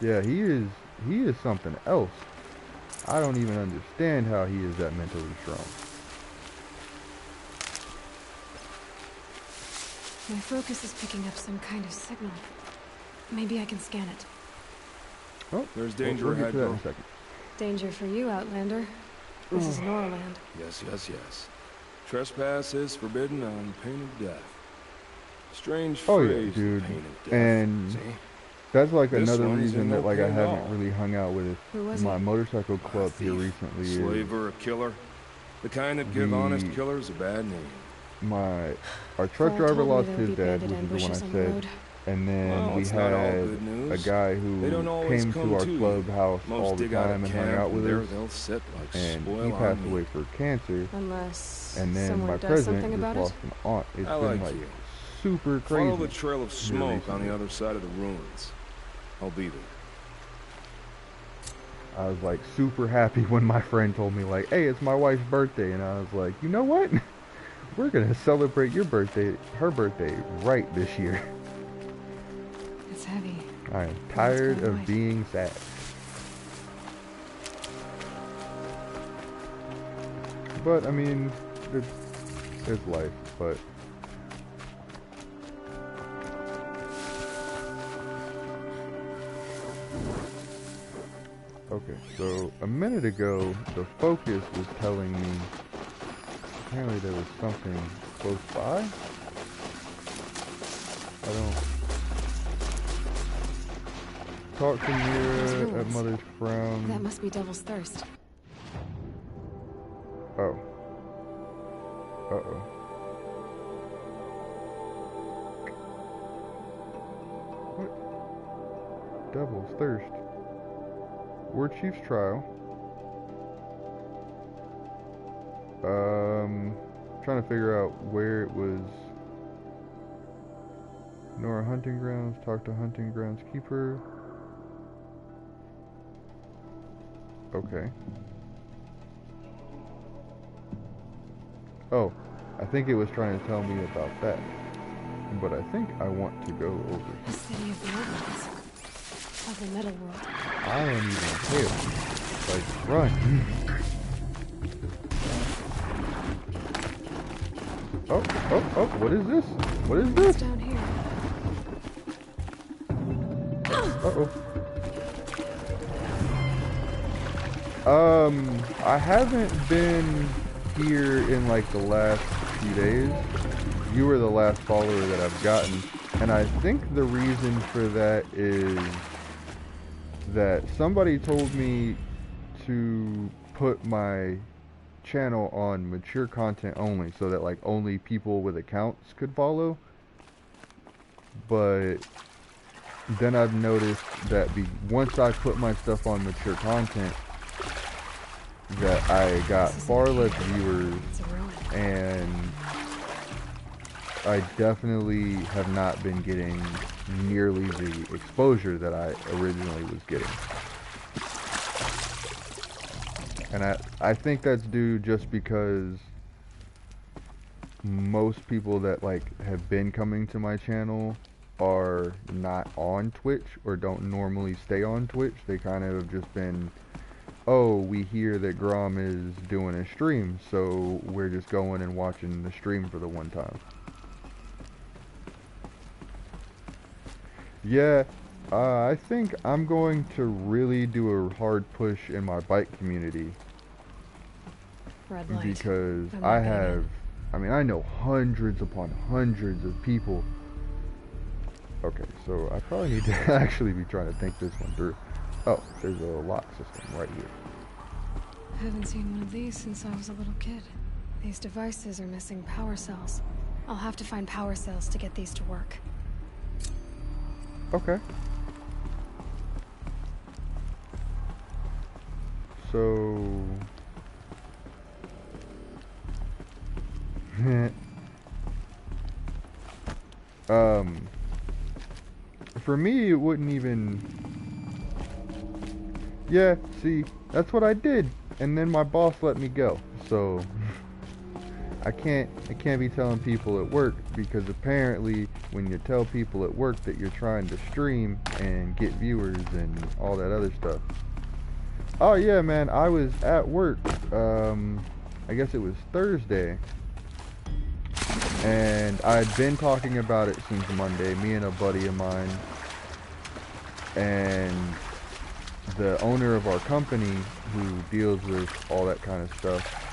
Yeah, he is something else. I don't even understand how he is that mentally strong. My focus is picking up some kind of signal. Maybe I can scan it. Oh, there's danger we'll get ahead, to that in bro. a second. Danger for you, Outlander. This is Noraland. Yes, yes, yes. Trespass is forbidden on pain of death. Strange phrase, Oh yeah, dude. pain of death. And see? that's like This another one's reason in that no like I pain at haven't all. really hung out with Who was my he? motorcycle club here Thief, recently. Is slaver, a killer. The kind that give honest killers a bad name. our truck Paul driver told me lost there would his be dad, bandit which is the one I ambushes on the said. road. And then Well, we it's not all had good news. a guy They who don't always came come to our to you. clubhouse Most all the dig out time a and hung camp, out with there us. they'll sit like And spoil he passed on away me. for cancer. Unless And then someone my does president something just about lost it. an aunt. It's I been like like you. super crazy. Follow the trail of smoke on recently. the other side of the ruins. I'll be there. I was like super happy when my friend told me like, hey, it's my wife's birthday. And I was like, you know what? We're going to celebrate her birthday right this year. It's heavy. I am tired my of wife. being sad. But I mean, it's life, but okay, so a minute ago the focus was telling me apparently there was something close by. I don't talk to Mira at Mother's Crown. That must be Devil's Thirst. Oh. Uh-oh. Devil's Thirst. War Chief's Trial. Trying to figure out where it was. Nora Hunting Grounds, talk to Hunting Grounds Keeper. Okay. Oh, I think it was trying to tell me about that. But I think I want to go over. The city of the old ones. Of the metal world. I don't even care. Like, run. Oh, what is this? What is this? It's down here. Uh-oh. I haven't been here in like the last few days. You were the last follower that I've gotten. And I think the reason for that is that somebody told me to put my channel on mature content only, so that like only people with accounts could follow. But then I've noticed that once I put my stuff on mature content, that I got far less viewers, and I definitely have not been getting nearly the exposure that I originally was getting. And I think that's due just because most people that like have been coming to my channel are not on Twitch or don't normally stay on Twitch. They kind of have just been, oh, we hear that Grom is doing a stream, so we're just going and watching the stream for the one time. Yeah, I think I'm going to really do a hard push in my bike community. Red light. Because I know hundreds upon hundreds of people. Okay, so I probably need to actually be trying to think this one through. Oh, there's a lock system right here. I haven't seen one of these since I was a little kid. These devices are missing power cells. I'll have to find power cells to get these to work. Okay. So... for me, it wouldn't even... Yeah, see, that's what I did, and then my boss let me go, so... I can't be telling people at work, because apparently when you tell people at work that you're trying to stream and get viewers and all that other stuff. Oh yeah, man, I was at work, I guess it was Thursday, and I'd been talking about it since Monday, me and a buddy of mine, and the owner of our company who deals with all that kind of stuff,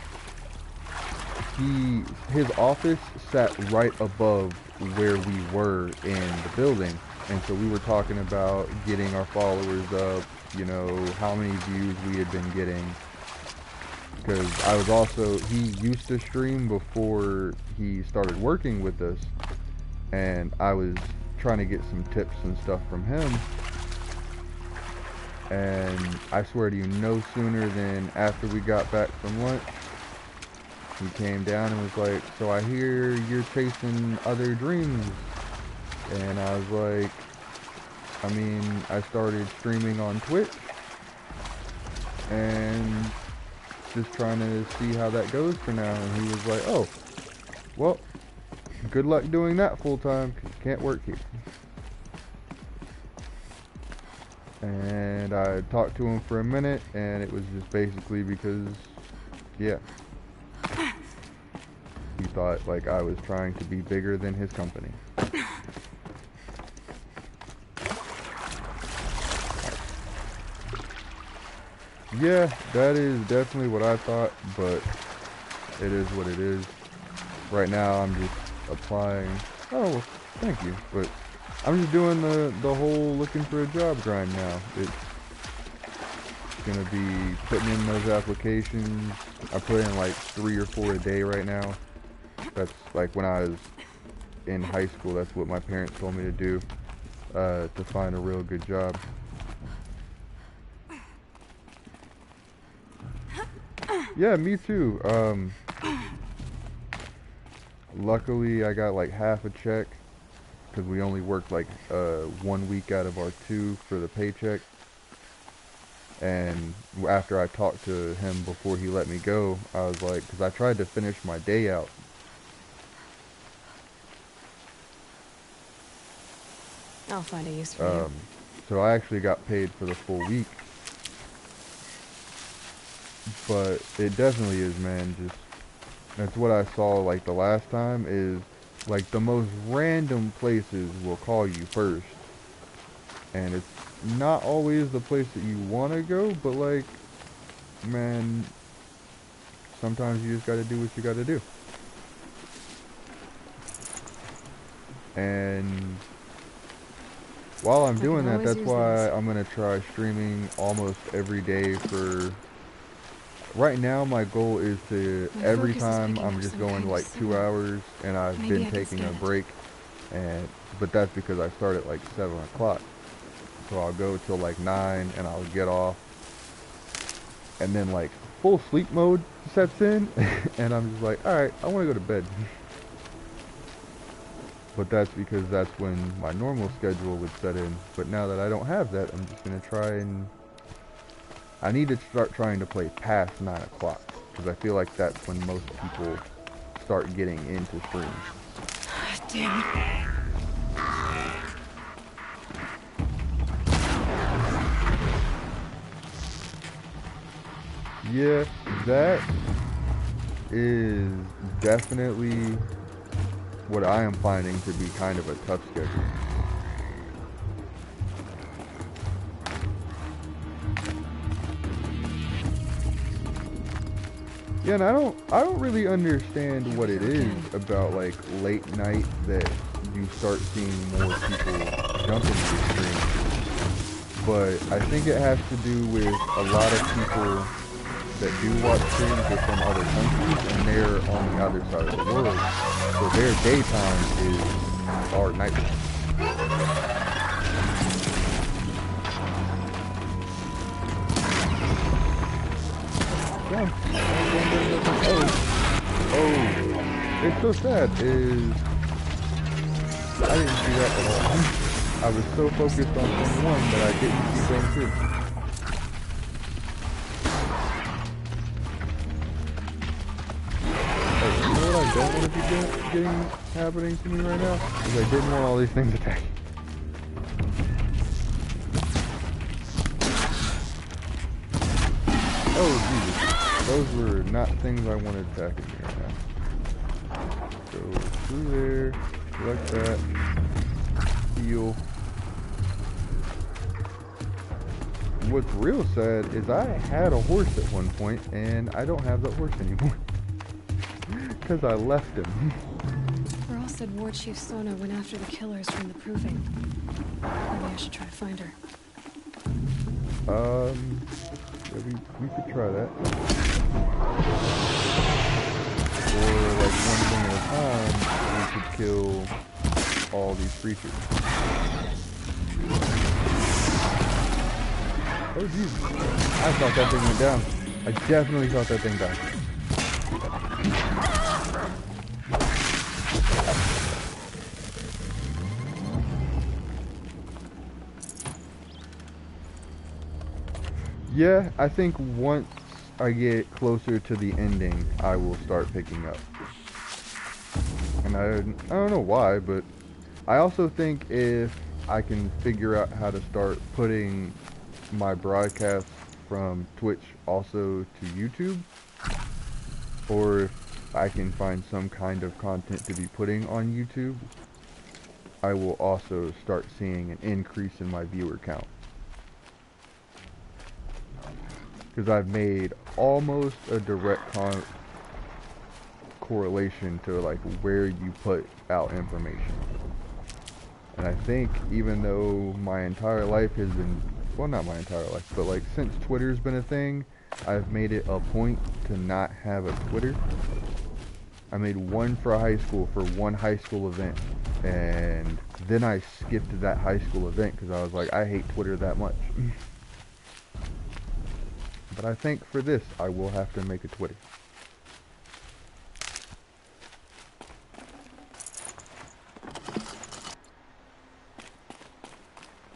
his office sat right above where we were in the building, and so we were talking about getting our followers up, you know, how many views we had been getting, because he used to stream before he started working with us, and I was trying to get some tips and stuff from him, and I swear to you, no sooner than after we got back from lunch, he came down and was like, so I hear you're chasing other dreams. And I was like, I mean, I started streaming on Twitch and just trying to see how that goes for now. And he was like, oh, well, good luck doing that full time, because you can't work here. And I talked to him for a minute, and it was just basically because, yeah, he thought like I was trying to be bigger than his company. Yeah, that is definitely what I thought, but it is what it is. Right now I'm just applying. Oh, well, thank you. But I'm just doing the whole looking for a job grind now. It's gonna be putting in those applications. I put in like 3 or 4 a day right now. That's like when I was in high school, that's what my parents told me to do, to find a real good job. Yeah, me too. Luckily, I got like half a check because we only worked like 1 week out of our 2 for the paycheck. And after I talked to him before he let me go, I was like, because I tried to finish my day out. I'll find a use for you. So I actually got paid for the full week. But it definitely is, man, just, that's what I saw like the last time is, like the most random places will call you first. And it's not always the place that you want to go, but like, man, sometimes you just got to do what you got to do. And while I'm doing that, that's why I'm going to try streaming almost every day for... Right now, my goal is to, every time I'm just going like 2 hours, and I've been taking a break, but that's because I start at like 7 o'clock. So I'll go till like 9, and I'll get off, and then like full sleep mode sets in, and I'm just like, alright, I want to go to bed. But that's because that's when my normal schedule would set in. But now that I don't have that, I'm just going to try and... I need to start trying to play past 9 o'clock, because I feel like that's when most people start getting into streams. Damn it. Yeah, that is definitely what I am finding to be kind of a tough schedule. Yeah, and I don't really understand what it is about like late night that you start seeing more people jump into the stream. But I think it has to do with a lot of people that do watch streams are from other countries, and they're on the other side of the world. So their daytime is our nighttime. Yeah. Oh, it's so sad is I didn't see that at all. I was so focused on thing 1 that I didn't see thing 2. You know what I don't want to be happening to me right now? Is I didn't want all these things attacking. Oh, Jesus. Those were not things I wanted attacking me right now. Go through there, like that. Heal. What's real sad is I had a horse at one point, and I don't have that horse anymore. Because I left him. Earl said War Chief Sona went after the killers from the Proving. Maybe I should try to find her. Yeah, we could try that. Or like one thing at a time, we could kill all these creatures. Oh Jesus! I thought that thing went down. I definitely thought that thing died. Yeah, I think once I get closer to the ending, I will start picking up. And I don't know why, but I also think if I can figure out how to start putting my broadcasts from Twitch also to YouTube, or if I can find some kind of content to be putting on YouTube, I will also start seeing an increase in my viewer count. Because I've made almost a direct correlation to like where you put out information. And I think even though my entire life has been, well, not my entire life, but like since Twitter's been a thing, I've made it a point to not have a Twitter. I made one for high school for one high school event, and then I skipped that high school event because I was like, I hate Twitter that much. But I think for this, I will have to make a Twitter.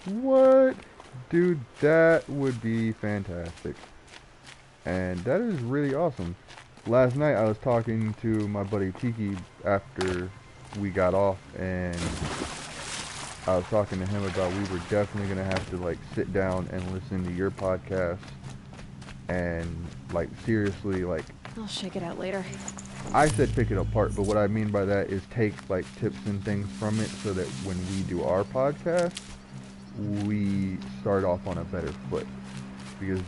What? Dude, that would be fantastic. And that is really awesome. Last night I was talking to my buddy Tiki after we got off, and I was talking to him about we were definitely going to have to like sit down and listen to your podcast and like seriously like I'll shake it out later. I said pick it apart, but what I mean by that is take like tips and things from it so that when we do our podcast, we start off on a better foot. Because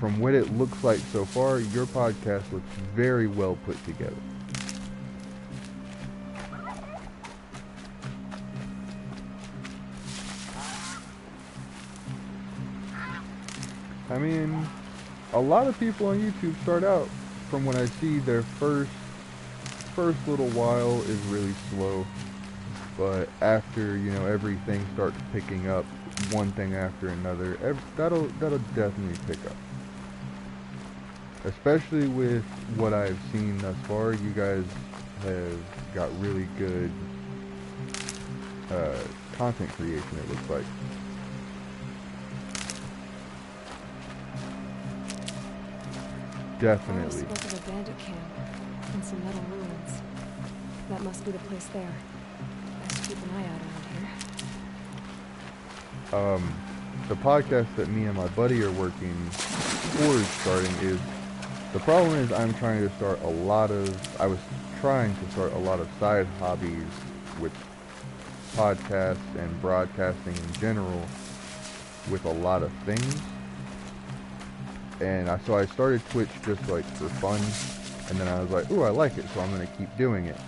from what it looks like so far, your podcast looks very well put together. I mean, a lot of people on YouTube start out, from what I see, their first little while is really slow, but after, you know, everything starts picking up, one thing after another, that'll definitely pick up. Especially with what I've seen thus far, you guys have got really good content creation, it looks like. Definitely. Spoke of a bandit camp and some metal ruins. That must be the place there. Best keep an eye out around here. The podcast that me and my buddy are working towards starting is, the problem is I was trying to start a lot of side hobbies with podcasts and broadcasting in general with a lot of things. And so I started Twitch just like for fun, and then I was like, ooh, I like it, so I'm going to keep doing it.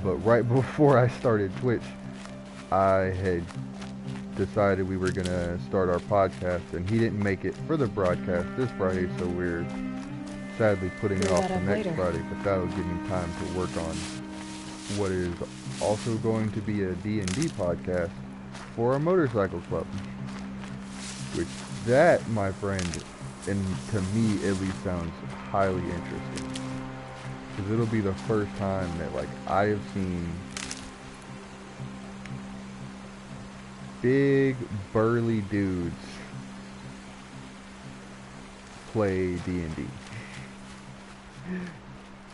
But right before I started Twitch, I had decided we were going to start our podcast, and he didn't make it for the broadcast this Friday, so we're sadly putting it off to next Friday, but that'll give me time to work on what is also going to be a D&D podcast for a motorcycle club. Which, that, my friend, and to me at least, sounds highly interesting. Because it'll be the first time that, like, I have seen big, burly dudes play D&D.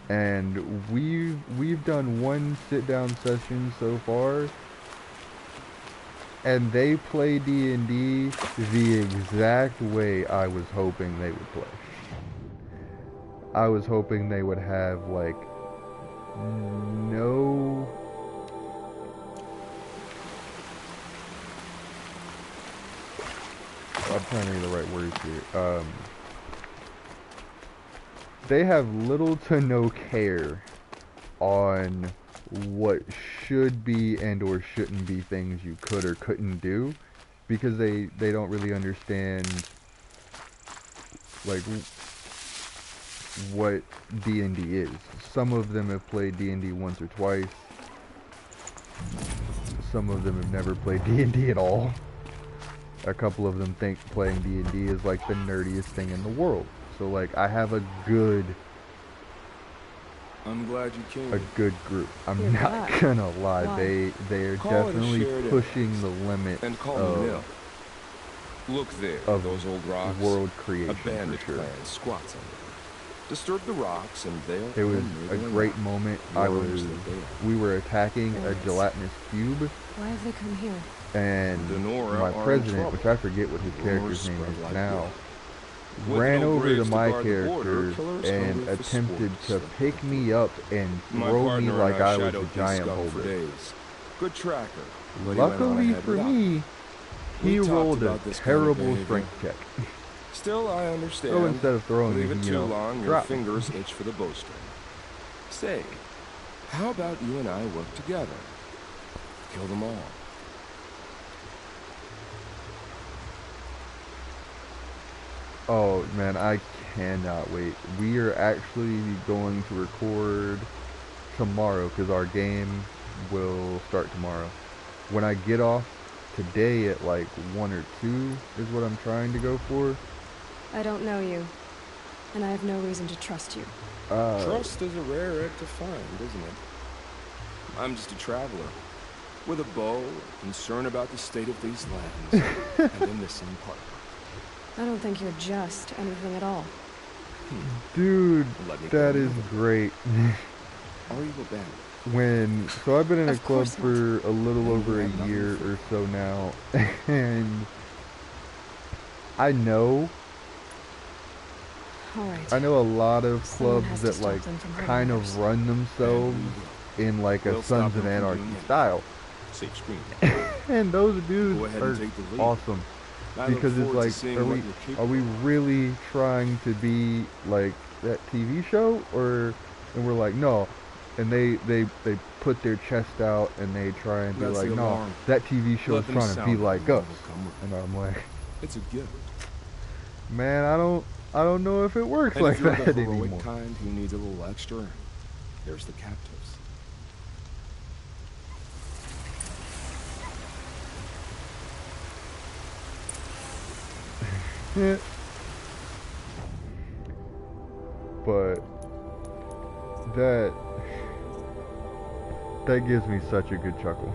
And we've done one sit-down session so far, and they play D&D the exact way I was hoping they would play. I was hoping they would have, like, no... I'm trying to get the right words here. They have little to no care on what should be and or shouldn't be things you could or couldn't do, because they don't really understand like what D&D is. Some of them have played D&D once or twice. Some of them have never played D&D at all. A couple of them think playing D&D is like the nerdiest thing in the world. So like I have a good I'm glad you came. a good group. I'm You're not back. gonna lie. Why? They are Call it a definitely shared pushing the limit And call me Nil. Look there, of those old rocks. world A creation bandit for sure. clan squats under them. Disturb the rocks and they'll It was come a wriggling great up. moment. Warriors that they are. We were attacking a Warriors. gelatinous cube, Why have they come here? and The Nora my are in president, trouble. which I forget what his character's Rumors name spread is like now, wildfire. With ran no over to graves to my guard the border, character killers and hungry for attempted sport, to so- pick me up and My throw me partner like and I I was shadowed a this giant skunk for boulder. days. Good tracker. But he went on Luckily ahead for without. me, he We talked rolled a about this kind of terrible behavior. strength check. Still, I understand. So instead of throwing Leave me, it you too know, long, your drop me. fingers itch for the bowstring. Say, how about you and I work together? Kill them all. Oh man, I cannot wait. We are actually going to record tomorrow because our game will start tomorrow. When I get off today at like 1 or 2 is what I'm trying to go for. I don't know you, and I have no reason to trust you. Trust is a rare egg to find, isn't it? I'm just a traveler, with a bow, concerned about the state of these lands, and a missing partner. I don't think you're just anything at all. Dude, Let me that go is over. great. Are you abandoned? So I've been in a Of club course not. for a little You over a have nothing year for or so now, and I know Alright. a lot of Someone clubs has to that stop like them from hurting kind others. of run themselves in like a We'll stop Sons of them from Anarchy doing that. style, Safe screen. and those dudes Go ahead are and take the lead. awesome. I look Because it's forward to like, seeing are what we you're capable of. really trying to be like that TV show, and we're like, no, and they put their chest out and they try and be That's like, the no, alarm. that TV show Let is them trying to sound be it, like and us, we'll come with and I'm like, it. It's a gift. man, I don't know if it works And like if you're that the heroic anymore. kind who needs a little extra, there's the captives. Yeah. But that gives me such a good chuckle.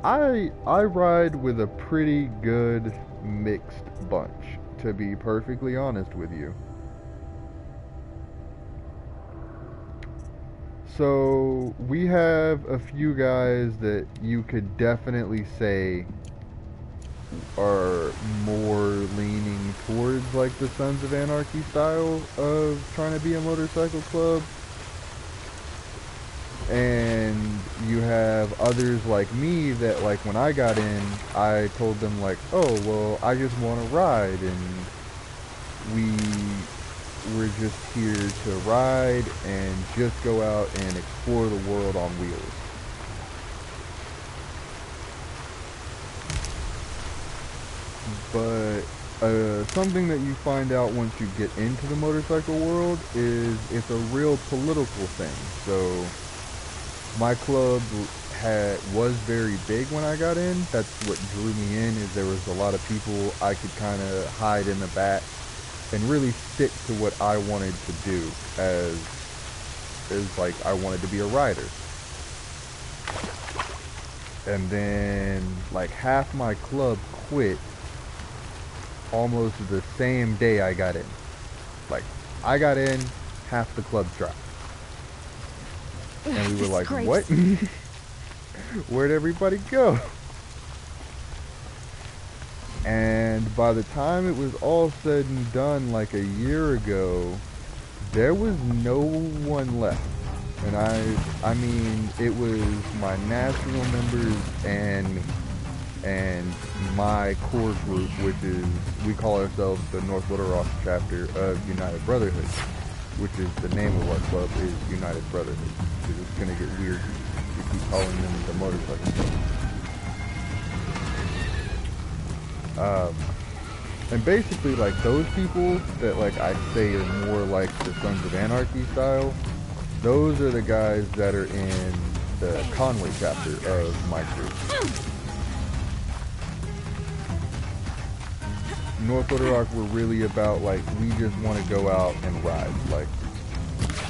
I ride with a pretty good mixed bunch, to be perfectly honest with you. So we have a few guys that you could definitely say are more leaning towards like the Sons of Anarchy style of trying to be a motorcycle club. And you have others like me that, like, when I got in, I told them like, oh, well, I just want to ride, and we're just here to ride and just go out and explore the world on wheels. But something that you find out once you get into the motorcycle world is it's a real political thing. So my club was very big when I got in. That's what drew me in, is there was a lot of people I could kind of hide in the back and really stick to what I wanted to do as like I wanted to be a rider. And then like half my club quit almost the same day I got in. Like I got in, half the club dropped. And we were like, Disgrace. what? Where'd everybody go? And by the time it was all said and done, like a year ago, there was no one left. And I mean, it was my national members and my core group, which is, we call ourselves the North Little Rock chapter of United Brotherhood, which is the name of our club, is United Brotherhood. Because it's gonna get weird if we keep calling them the motorcycle club. And basically, like, those people that, like, I say are more like the Sons of Anarchy style, those are the guys that are in the Conway chapter of my group. North Little Rock, we're really about, like, we just want to go out and ride. Like,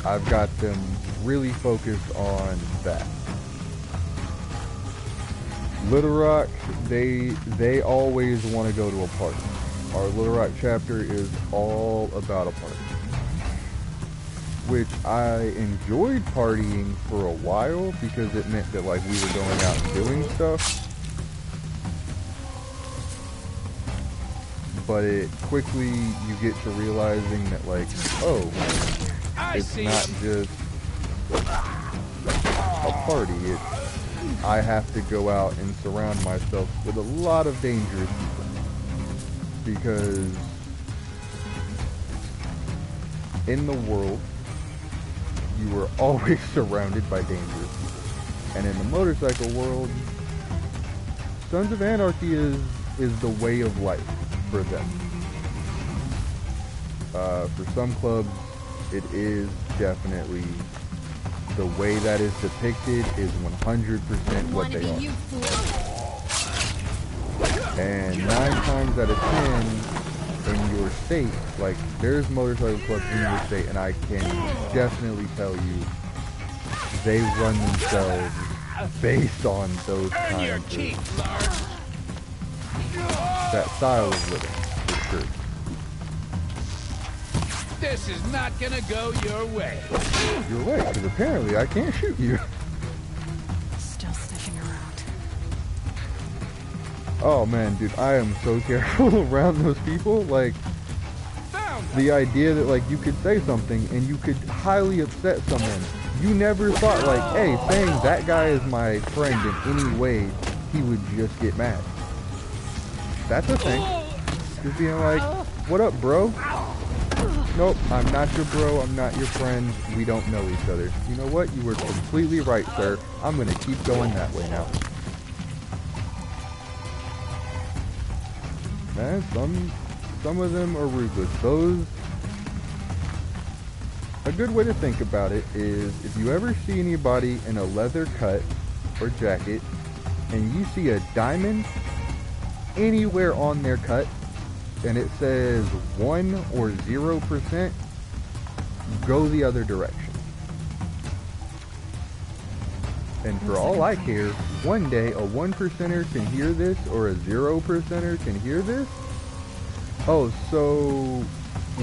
I've got them really focused on that. Little Rock, they always want to go to a party. Our Little Rock chapter is all about a party. Which I enjoyed partying for a while because it meant that, like, we were going out and doing stuff. But it quickly, you get to realizing that, like, oh, it's not just a party. It's, I have to go out and surround myself with a lot of dangerous people. Because in the world, you are always surrounded by dangerous people. And in the motorcycle world, Sons of Anarchy is the way of life for them. For some clubs, it is definitely the way that is depicted is 100% what they are. And 9 times out of 10, in your state, like, there's motorcycle clubs in your state, and I can definitely tell you, they run themselves based on those kinds of, that style of living, for sure. This is not gonna go your way. Your way, because apparently I can't shoot you. Still sniffing around. Oh man, dude, I am so careful around those people. Like, the idea that, like, you could say something and you could highly upset someone. You never thought, like, hey, saying that guy is my friend in any way, he would just get mad. That's a thing. Just being like, what up, bro? Nope, I'm not your bro, I'm not your friend, we don't know each other. You know what? You were completely right, sir. I'm gonna keep going that way now. Man, some of them are ruthless. Those, a good way to think about it is, if you ever see anybody in a leather cut or jacket, and you see a diamond anywhere on their cut, and it says 1 or 0%, go the other direction. And for all I care, one day a 1%er can hear this, or a 0%er can hear this. Oh, so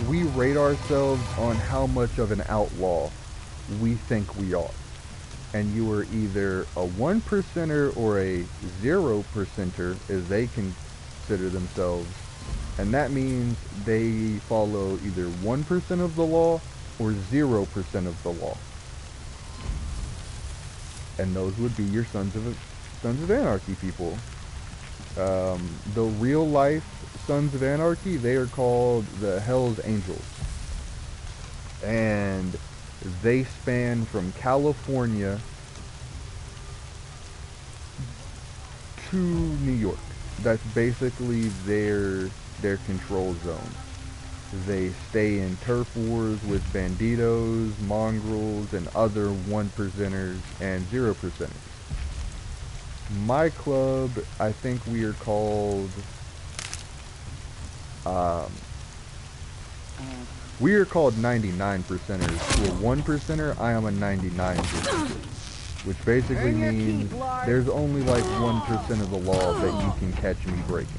we rate ourselves on how much of an outlaw we think we are. And you are either a 1%er or a 0%er, as they consider themselves. And that means they follow either 1% of the law or 0% of the law. And those would be your Sons of Anarchy people. The real life Sons of Anarchy, they are called the Hells Angels. And they span from California to New York. That's basically their control zone. They stay in turf wars with banditos, mongrels, and other 1%ers and 0%ers. My club, I think we are called, we are called 99%ers. To a 1%er, I am a 99%er. Which basically means there's only like 1% of the law that you can catch me breaking.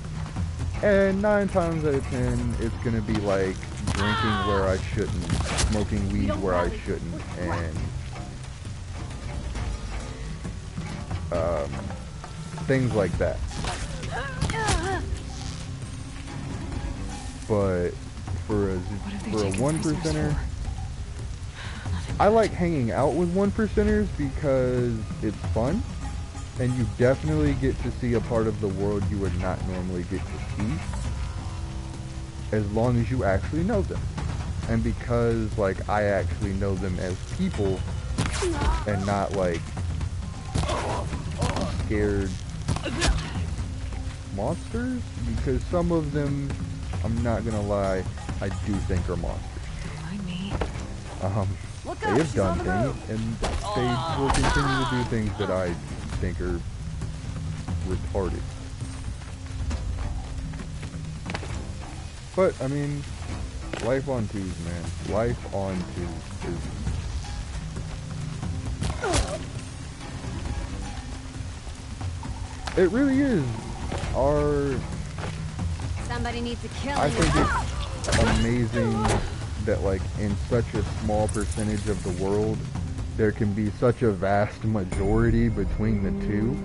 And 9 times out of 10, it's gonna be like drinking where I shouldn't, smoking weed where I shouldn't, and things like that. But for a 1%er, I like hanging out with 1%ers because it's fun. And you definitely get to see a part of the world you would not normally get to see, as long as you actually know them. And because, like, I actually know them as people, and not, like, scared monsters, because some of them, I'm not gonna lie, I do think are monsters. Mind me. They have done things, and they will continue to do things that I think are retarded. But I mean, life on twos, man. Life on twos is, it really is our, Somebody needs to kill him. I think it's amazing that, like, in such a small percentage of the world, there can be such a vast majority between the two.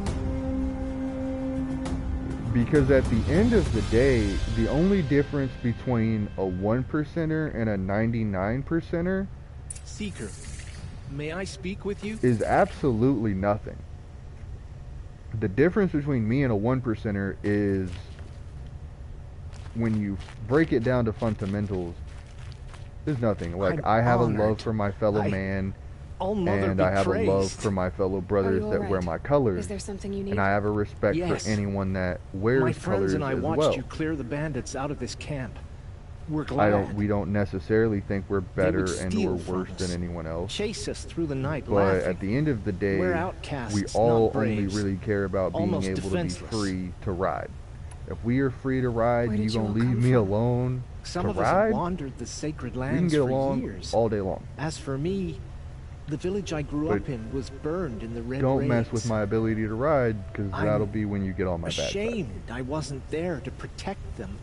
Because at the end of the day, the only difference between a 1%er and a 99%er Seeker, may I speak with you? is absolutely nothing. The difference between me and a 1%er is, when you break it down to fundamentals, there's nothing. Like, I have a love for my fellow man, and I have a love for my fellow brothers that wear my colors. Is there something you need? And I have a respect for anyone that wears My colors friends and I as watched well. you clear the bandits out of this camp. we're glad. We don't necessarily think we're better would and steal or from worse than us, anyone else. chase us through the night But laughing. at the end of the day, We're outcasts, we all not only braves. really care about being Almost able to be defenseless. free to ride. If we are free to ride, Where you did you gonna all leave come me from? alone Some to of us have ride? wandered the sacred We lands can get for along years. all day long. As for me, the village I grew But up in was burned in the Red Don't mess Raids. with my ability to ride, because I'm that'll be when you get on my bad side. Ashamed I wasn't there to protect them.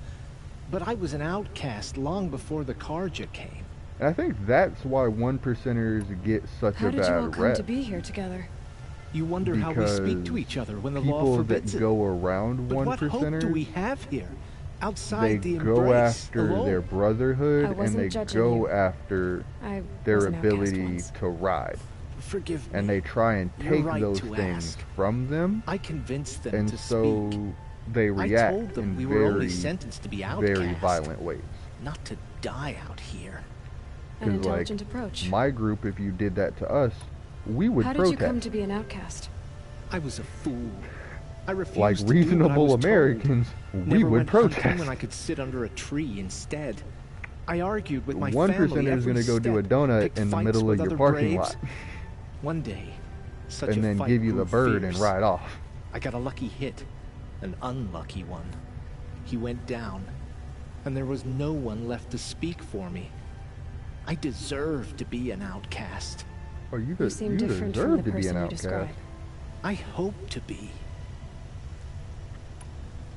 But I was an outcast long before the Karja came. And I think that's why 1%ers get such How a did you all bad come rep. to be here together? You wonder how we speak to Because each other when the law people forbids that it. go around But what hope do 1%ers, we have here? they Outside the go embrace, after alone? their brotherhood I and wasn't they judging go you. after I their was an outcast ability once. to ride. Forgive me. And they try and You're take right those to things ask. from them, I convinced them and to so speak. they I react told them in we were only very, sentenced to be outcast, very violent ways. not to die out here. An 'Cause, intelligent approach. My group, if you did that to us, we would How did protest. you come to be an outcast? I was a fool. I refused Like to do what I reasonable was told. Americans, we Never would went hunting protest. when I could sit under a tree instead. I argued with my 1% family is every gonna go do a step, donut picked in the fights middle of with your other parking braves. lot. One day, such And a then fight give you grew the bird fierce. and ride off. I got a lucky hit, an unlucky one. He went down, and there was no one left to speak for me. I deserved to be an outcast. Oh, you You seem different from deserve the to be person an you outcast. describe. I hope to be.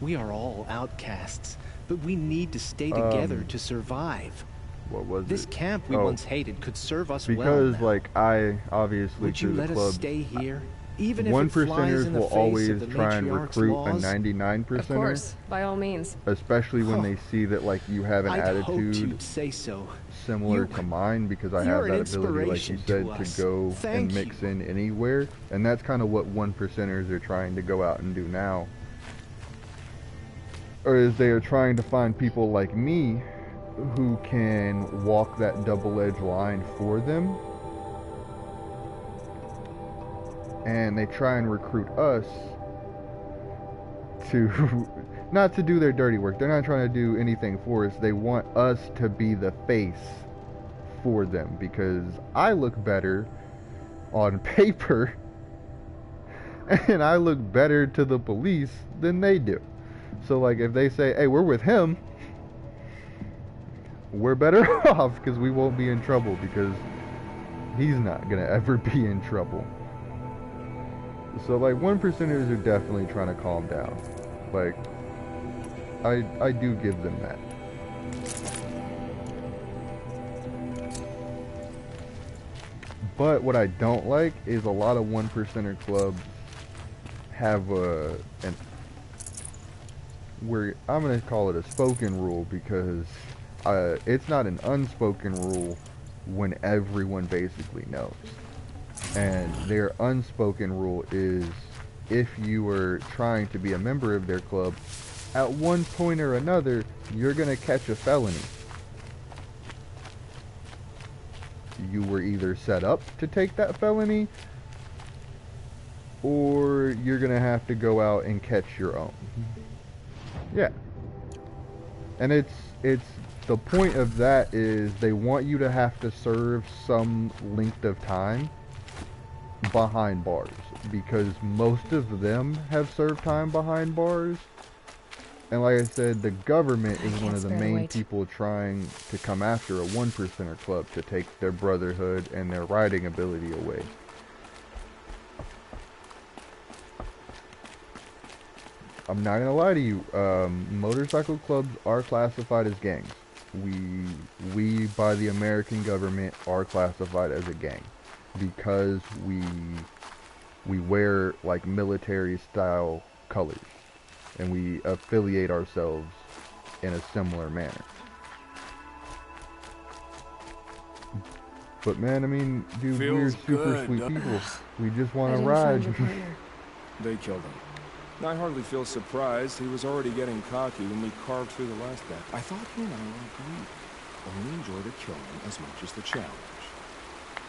We are all outcasts, but we need to stay together to survive. What was This it? camp we Oh, once hated could serve us well because now. like I obviously Would you through let the us club, stay here? Even if one it flies percenters in the will face always of the try and matriarch's recruit laws? a 99 Of percenter, course, by all means. especially when they see that like you have an I'd hoped attitude you'd say so. similar You- to mine, because I you're have an that ability, like you inspiration said, to us. to go Thank and mix you. in anywhere, and that's kind of what 1%ers are trying to go out and do now. Or is they are trying to find people like me who can walk that double-edged line for them, and they try and recruit us to not to do their dirty work. They're not trying to do anything for us. They want us to be the face for them, because I look better on paper and I look better to the police than they do. So like if they say, hey, we're with him, we're better off, because we won't be in trouble, because he's not gonna ever be in trouble. So like 1%ers are definitely trying to calm down. Like I do give them that. But what I don't like is a lot of 1%er clubs have where I'm gonna call it a spoken rule, because it's not an unspoken rule when everyone basically knows. And their unspoken rule is, if you are trying to be a member of their club, at one point or another, you're gonna catch a felony. You were either set up to take that felony, or you're gonna have to go out and catch your own. Yeah. And it's the point of that is they want you to have to serve some length of time behind bars, because most of them have served time behind bars. And like I said, the government is one of the main people trying to come after a 1%er club to take their brotherhood and their riding ability away. I'm not gonna lie to you, motorcycle clubs are classified as gangs. We by the American government are classified as a gang, because we wear like military style colors, and we affiliate ourselves in a similar manner. But man, I mean, dude, we're Feels super good, sweet doesn't people. it? We just I want to didn't ride. find your partner. They killed him. I hardly feel surprised. He was already getting cocky when we carved through the last death. I thought he and I were agreed. Only enjoy the killing as much as the challenge.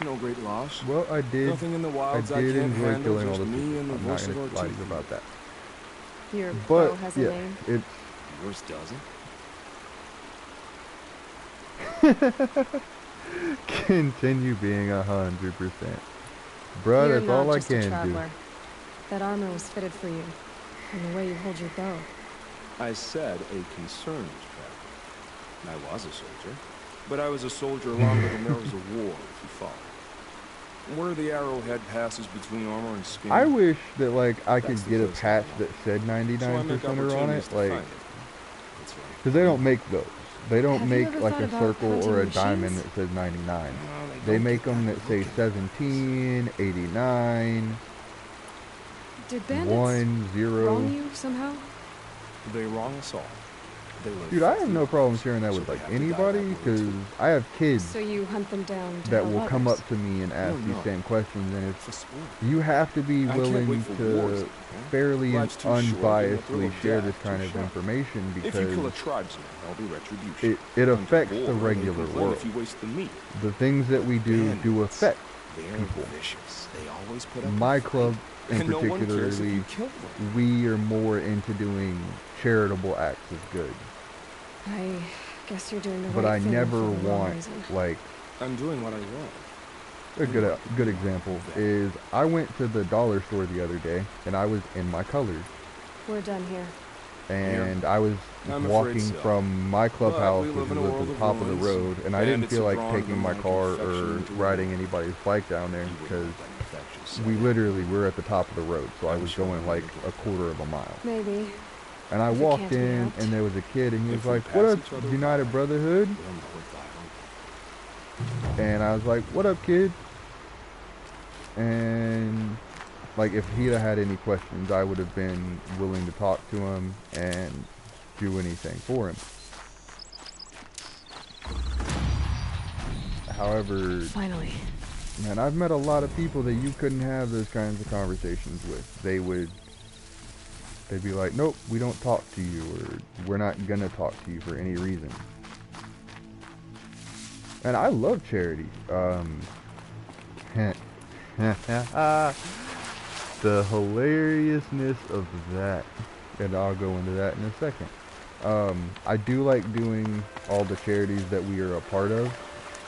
No great loss. Well, I did. Nothing in the I wilds I did can't enjoy handle, killing all just the me people. and the I'm not voice of gonna lie to you Ortiz. about that. Your But bow has a yeah, name. it's Yours doesn't. Continue being 100%. Bruh, You're that's all not I just a can do. traveler. That armor was fitted for you, and the way you hold your bow. I said a concerned traveler. I was a soldier, but I was a soldier longer than there was a war, if you follow. Where the arrowhead passes between armor and skin. I wish that like I could That's the get a place I patch want. that said So I make 99% on opportunities it, to like, find it. That's right. because they don't make those. They don't Have you make ever like thought a about circle hunting or a machines? diamond that says 99. No, They don't make get them that that say look at 17, 89, Did bandits 1, 0. wrong you somehow? They wrong us all. They live Dude, I have 50 no years, problem sharing that so with they like have to die anybody, that way, because too. I have kids So you hunt them down to that help will come others. up to me and ask these no. same questions, and It's a sport. you have to be I can't willing wait for wars, to okay? fairly and Life's too short, and the thrill unbiasedly of share death this too kind of sharp. information If you kill a because tribesman, there'll be retribution. it Under affects war, the they regular complain world. If you waste the meat. The things that we do Bandits, affect they're people. vicious. They always put up My a fight. club in And no one cares if particularly, you kill them. we are more into doing charitable acts of good. I guess you're doing the But right I thing never for the wrong want, reason. like, I'm doing what I want. a good example is I went to the dollar store the other day and I was in my colors. We're done here. And I was I'm afraid walking so. from my clubhouse, we live which in a was world at the of top of the ruins. road, and I didn't Bandits feel have like drawn taking the my mind car infection or into riding war. anybody's bike down there You wouldn't because let that infect yourself. we literally were at the top of the road, so I I'm was sure going we like will. a quarter of a mile. Maybe. And I If it walked can't be in, helped. and there was a kid, and he was If we like, pass "What up, each other United by, Brotherhood?" we'll know we're violent. And I was like, "What up, kid?" And like, if he'd have had any questions, I would have been willing to talk to him and do anything for him. However, Finally. man, I've met a lot of people that you couldn't have those kinds of conversations with. They'd be like, "Nope, we don't talk to you," or "We're not gonna talk to you for any reason." And I love charity. The hilariousness of that, and I'll go into that in a second. I do like doing all the charities that we are a part of.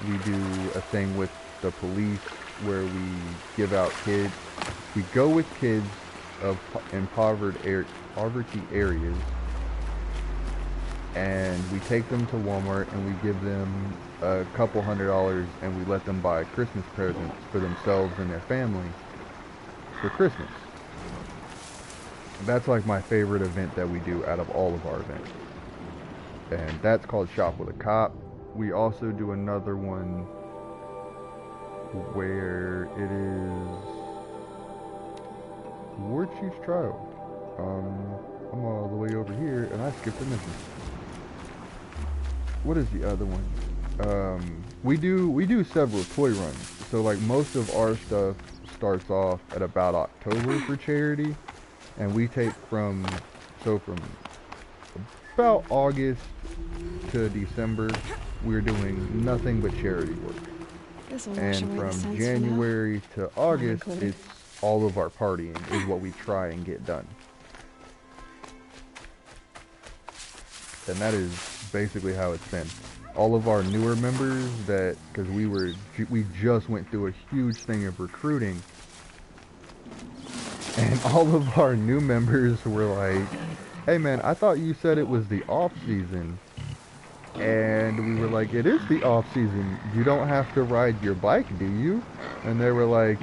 We do a thing with the police where we give out kids. We go with kids in poverty areas, and we take them to Walmart and we give them a couple $100, and we let them buy Christmas presents for themselves and their family for Christmas. That's like my favorite event that we do out of all of our events, and that's called Shop with a Cop. We also do another one where it is War Chief's Trial. I'm all the way over here and I skipped a mission. What is the other one? We do several toy runs. So like most of our stuff starts off at about October for charity, and we take from about August to December, we're doing nothing but charity work. This'll wash And away the from sense for now. January to August, included. it's all of our partying is what we try and get done. And that is basically how it's been. All of our newer members because we just went through a huge thing of recruiting, and all of our new members were like, "Hey man, I thought you said it was the off season." And we were like, "It is the off season. You don't have to ride your bike, do you?" And they were like,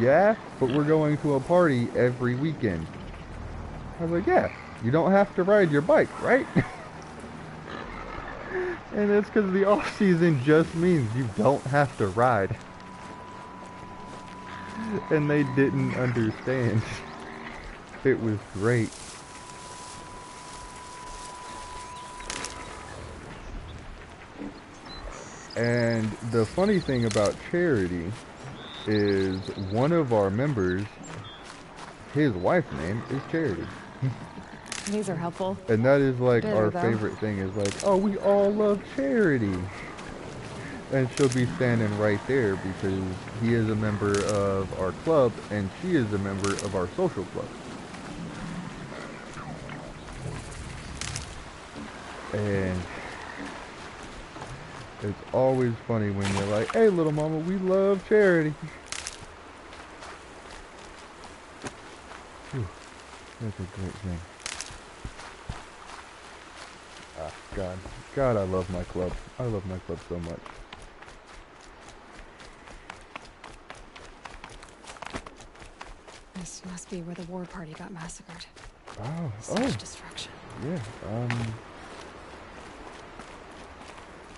"Yeah, but we're going to a party every weekend." I was like, "Yeah, you don't have to ride your bike, right?" And it's because the off season just means you don't have to ride. And they didn't understand. It was great. And the funny thing about charity is one of our members, his wife's name is Charity. These are helpful. And that is like Bitter, our though. favorite thing is like, "Oh, we all love Charity." And she'll be standing right there because he is a member of our club and she is a member of our social club. And It's always funny when you're like, hey, little mama, we love charity. Whew, that's a great thing. Ah, God. God, I love my club. I love my club so much. This must be where the war party got massacred. Oh, Such destruction. Yeah,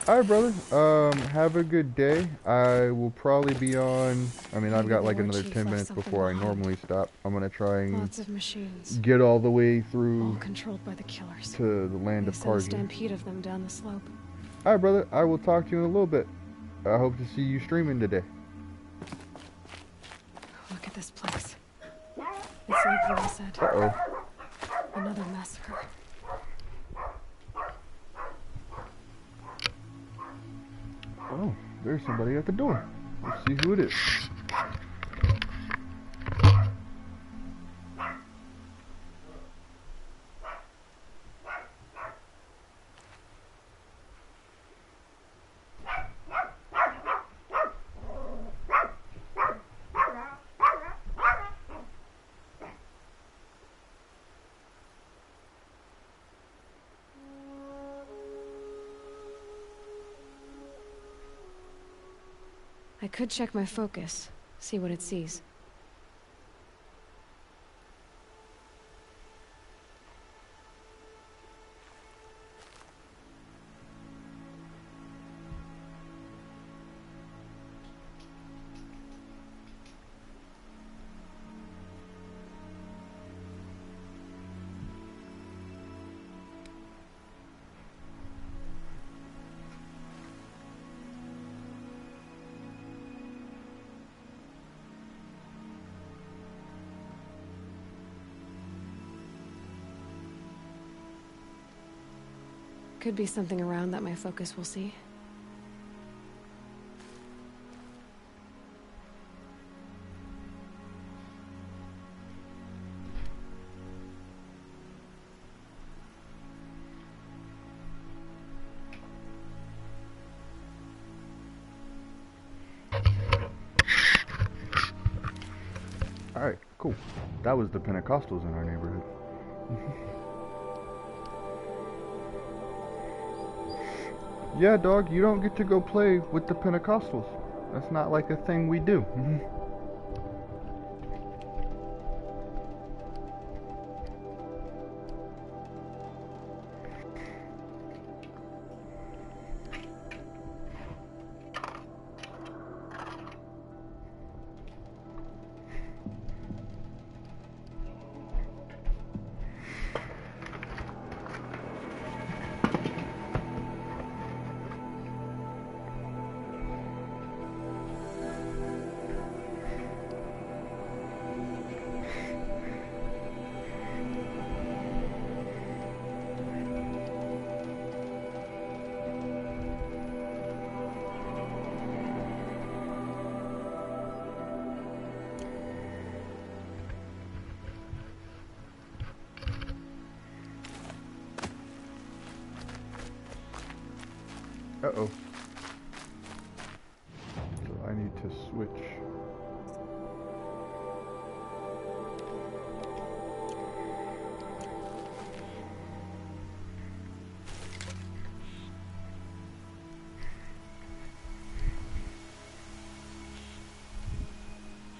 alright, brother. Have a good day. I will probably be on. I mean, I've Maybe got the like war another chief 10 left minutes something before I behind. normally stop. I'm gonna try and Lots of machines, get all the way all through controlled by the killers. to the land They of sent a Cargill. stampede of them down the slope. Alright, brother. I will talk to you in a little bit. I hope to see you streaming today. Look at this place. It's like Vera said. Uh-oh. Another massacre. Oh, there's somebody at the door. Let's see who it is. I could check my focus, see what it sees. Could be something around that my focus will see. Alright, cool. That was the Pentecostals in our neighborhood. Yeah, dog, you don't get to go play with the Pentecostals. That's not like a thing we do. Uh-oh. So I need to switch.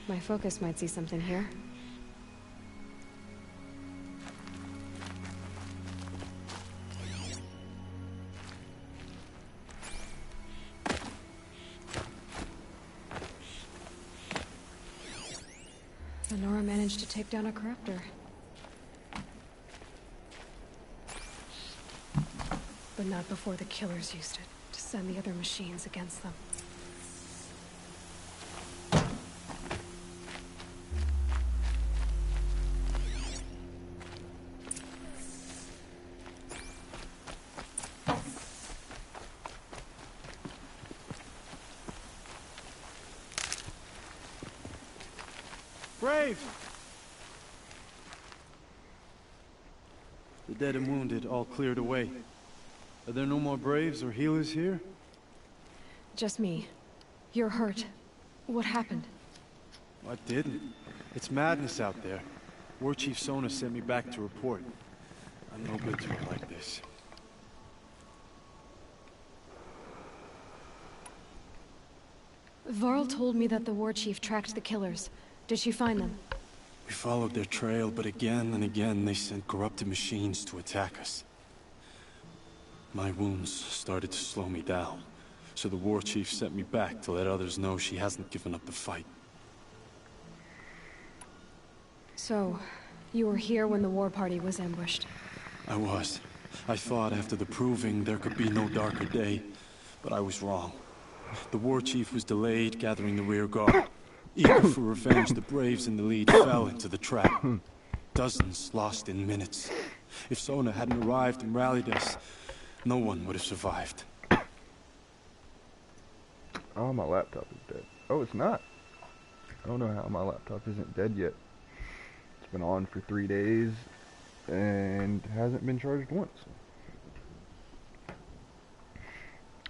My focus might see something here. Nora managed to take down a corruptor. But not before the killers used it to send the other machines against them. Brave! The dead and wounded all cleared away. Are there no more Braves or healers here? just me. You're hurt. What happened? I didn't. It's madness out there. War Chief Sona sent me back to report. I'm no good to her like this. Varl told me that the war chief tracked the killers. Did she find them? We followed their trail, but again and again they sent corrupted machines to attack us. My wounds started to slow me down, so the war chief sent me back to let others know she hasn't given up the fight. So, you were here when the war party was ambushed? I was. I thought after the proving there could be no darker day, but I was wrong. The war chief was delayed gathering the rear guard. Eager for revenge, the braves in the lead fell into the trap. Dozens lost in minutes. If Sona hadn't arrived and rallied us, no one would have survived. Oh, my laptop is dead. Oh, it's not. I don't know how my laptop isn't dead yet. It's been on for 3 days and hasn't been charged once.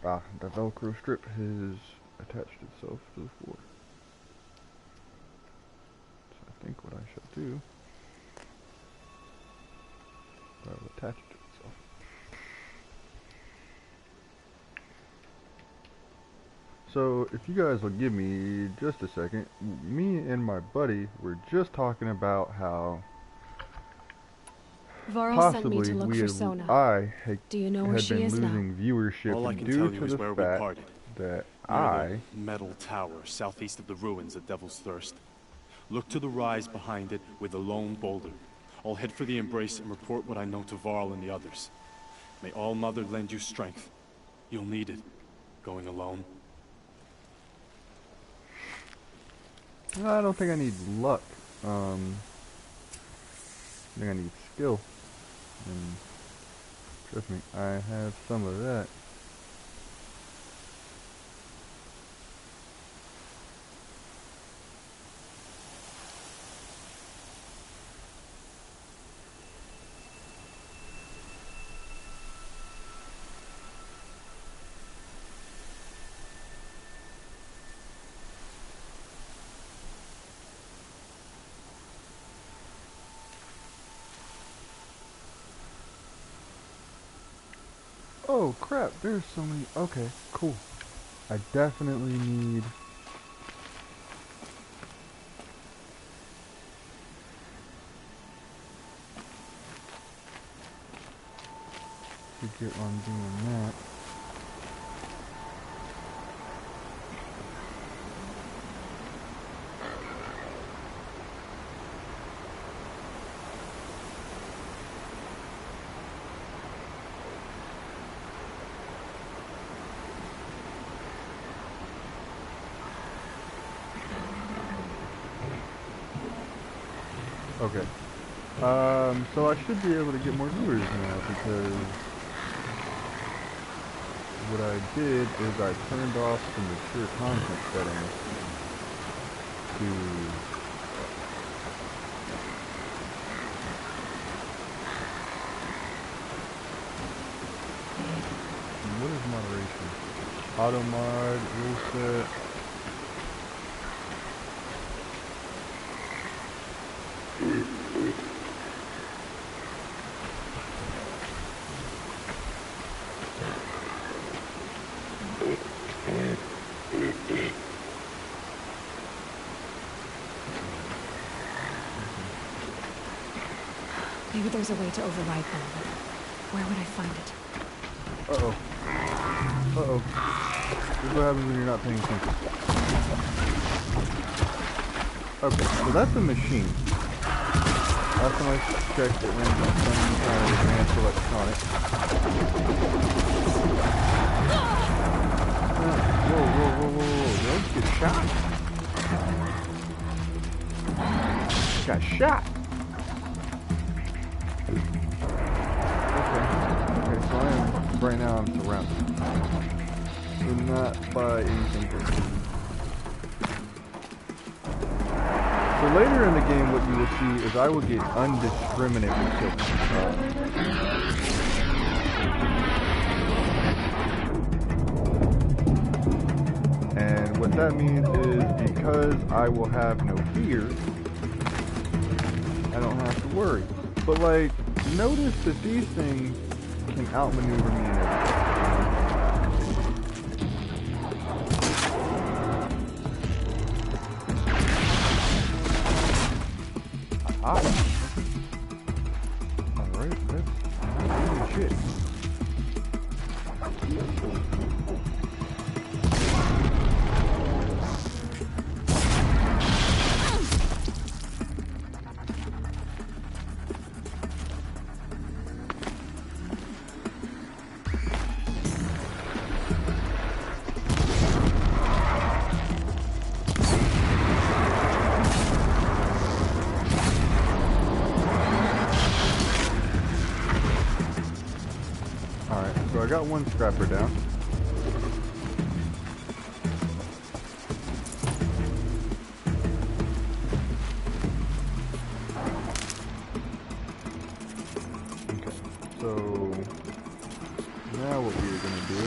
Ah, the Velcro strip has attached itself to the floor. So I think what I shall do, I will attach it to itself. So if you guys will give me just a second, me and my buddy were just talking about how Varl sent me to look for Sona. Do you know where she is now? Losing viewership All I can due tell to you is the where we fact parted. that Near the metal tower southeast of the ruins at Devil's Thirst. Look to the rise behind it with a lone boulder. I'll head for the Embrace and report what I know to Varl and the others. May All Mother lend you strength. You'll need it, going alone. I don't think I need luck. I think I need skill. And trust me, I have some of that. Oh crap, there's so many. Okay, cool. I definitely need to get on doing that. Okay. So I should be able to get more viewers now because what I did is I turned off the mature content settings to what is moderation? Auto mod, reset. Maybe there's a way to override them, but where would I find it? Uh-oh. Uh-oh. This is what happens when you're not paying attention. Okay, so that's a machine. Last time I checked, it ran on some kind of advanced electronics. Whoa. Did I just get shot? I got shot! Okay, so I am, right now I'm surrounded. Do not buy anything from me. So later in the game what you will see is I will get undiscriminate kills. what that means is because I will have no fear, I don't have to worry. But like, notice that these things can outmaneuver me in everything. Alright, that's good shit. So I got one scrapper down. Okay, so now what we're gonna do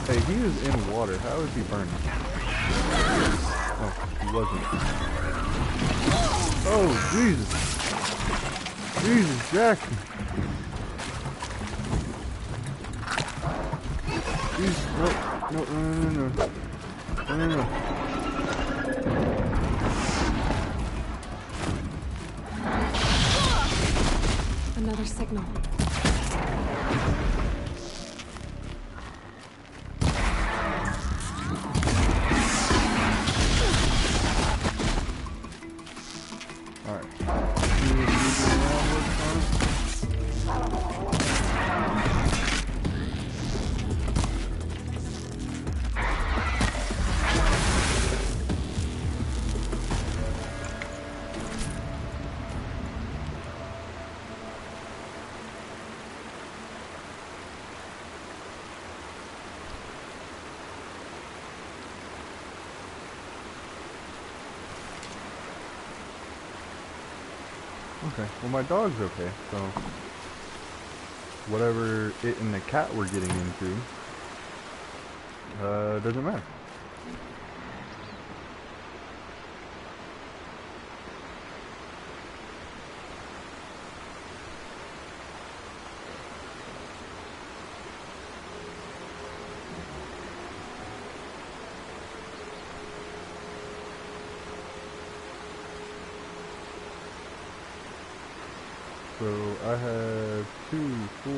hey, he is in water. How is he burning? Oh, he wasn't. Oh, Jesus. Jesus, Jackson. Jesus, no. Another signal. Okay, well my dog's okay, so whatever it and the cat were getting into, doesn't matter. So I have 2, 4,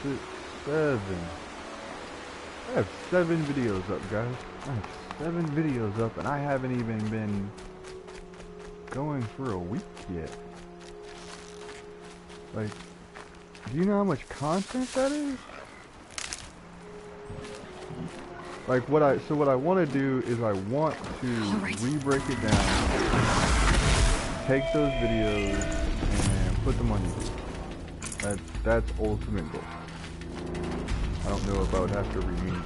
6, 7. I have 7 videos up, guys. I have 7 videos up, and I haven't even been going for a week yet. Like, do you know how much content that is? Like, what I want to do is I want to re-break it down, take those videos, put them on YouTube. That's ultimate goal. I don't know if I would have to remake those.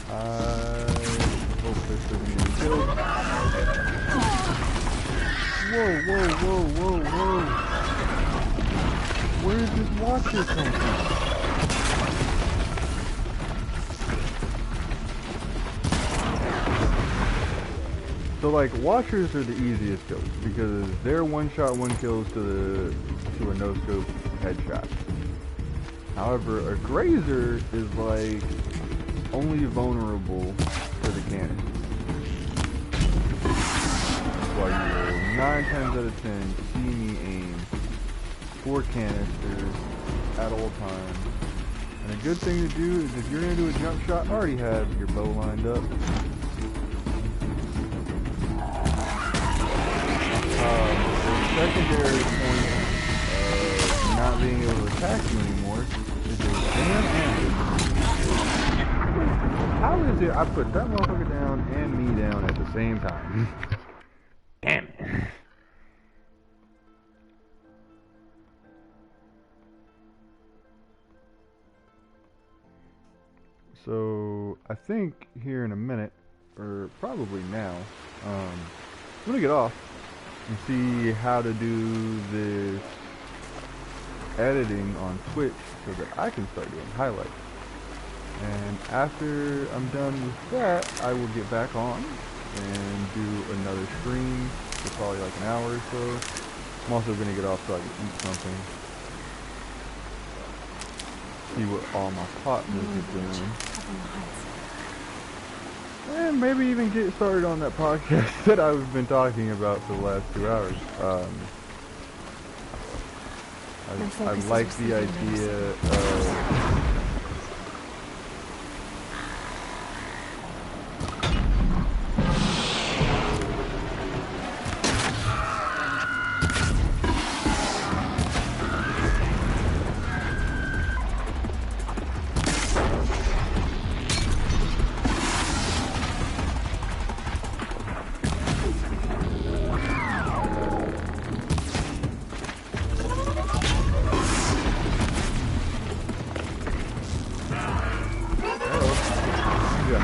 I hope this doesn't get killed. Whoa. Where did this watcher come from? So like, watchers are the easiest kills because they're one-shot, one kills to a no-scope headshot. However, a grazer is like only vulnerable to the cannon. While you will 9 times out of 10 see me aim 4 canisters at all times. And a good thing to do is if you're gonna do a jump shot, already have your bow lined up. The secondary point of not being able to attack you anymore is a damn ambush. How is it I put that motherfucker down and me down at the same time? Damn it. So, I think here in a minute, or probably now, I'm gonna get off and see how to do this editing on Twitch so that I can start doing highlights. And after I'm done with that, I will get back on and do another stream for probably like an hour or so. I'm also gonna get off so I can eat something. See what all my partners are doing. And maybe even get started on that podcast that I've been talking about for the last 2 hours. I like the idea of...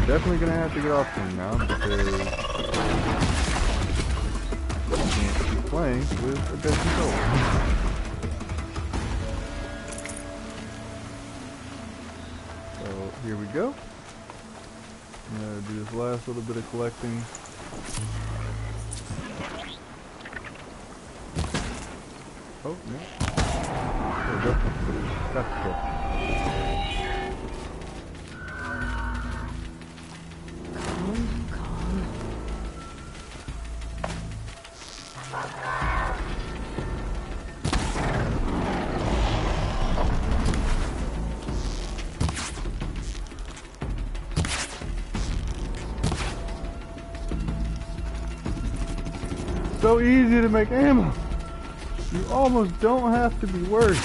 Definitely gonna have to get off soon now because I can't keep playing with a dead controller. So here we go. I'm gonna do this last little bit of collecting. Oh no! There we go. Got the kill. So easy to make ammo. You almost don't have to be worried.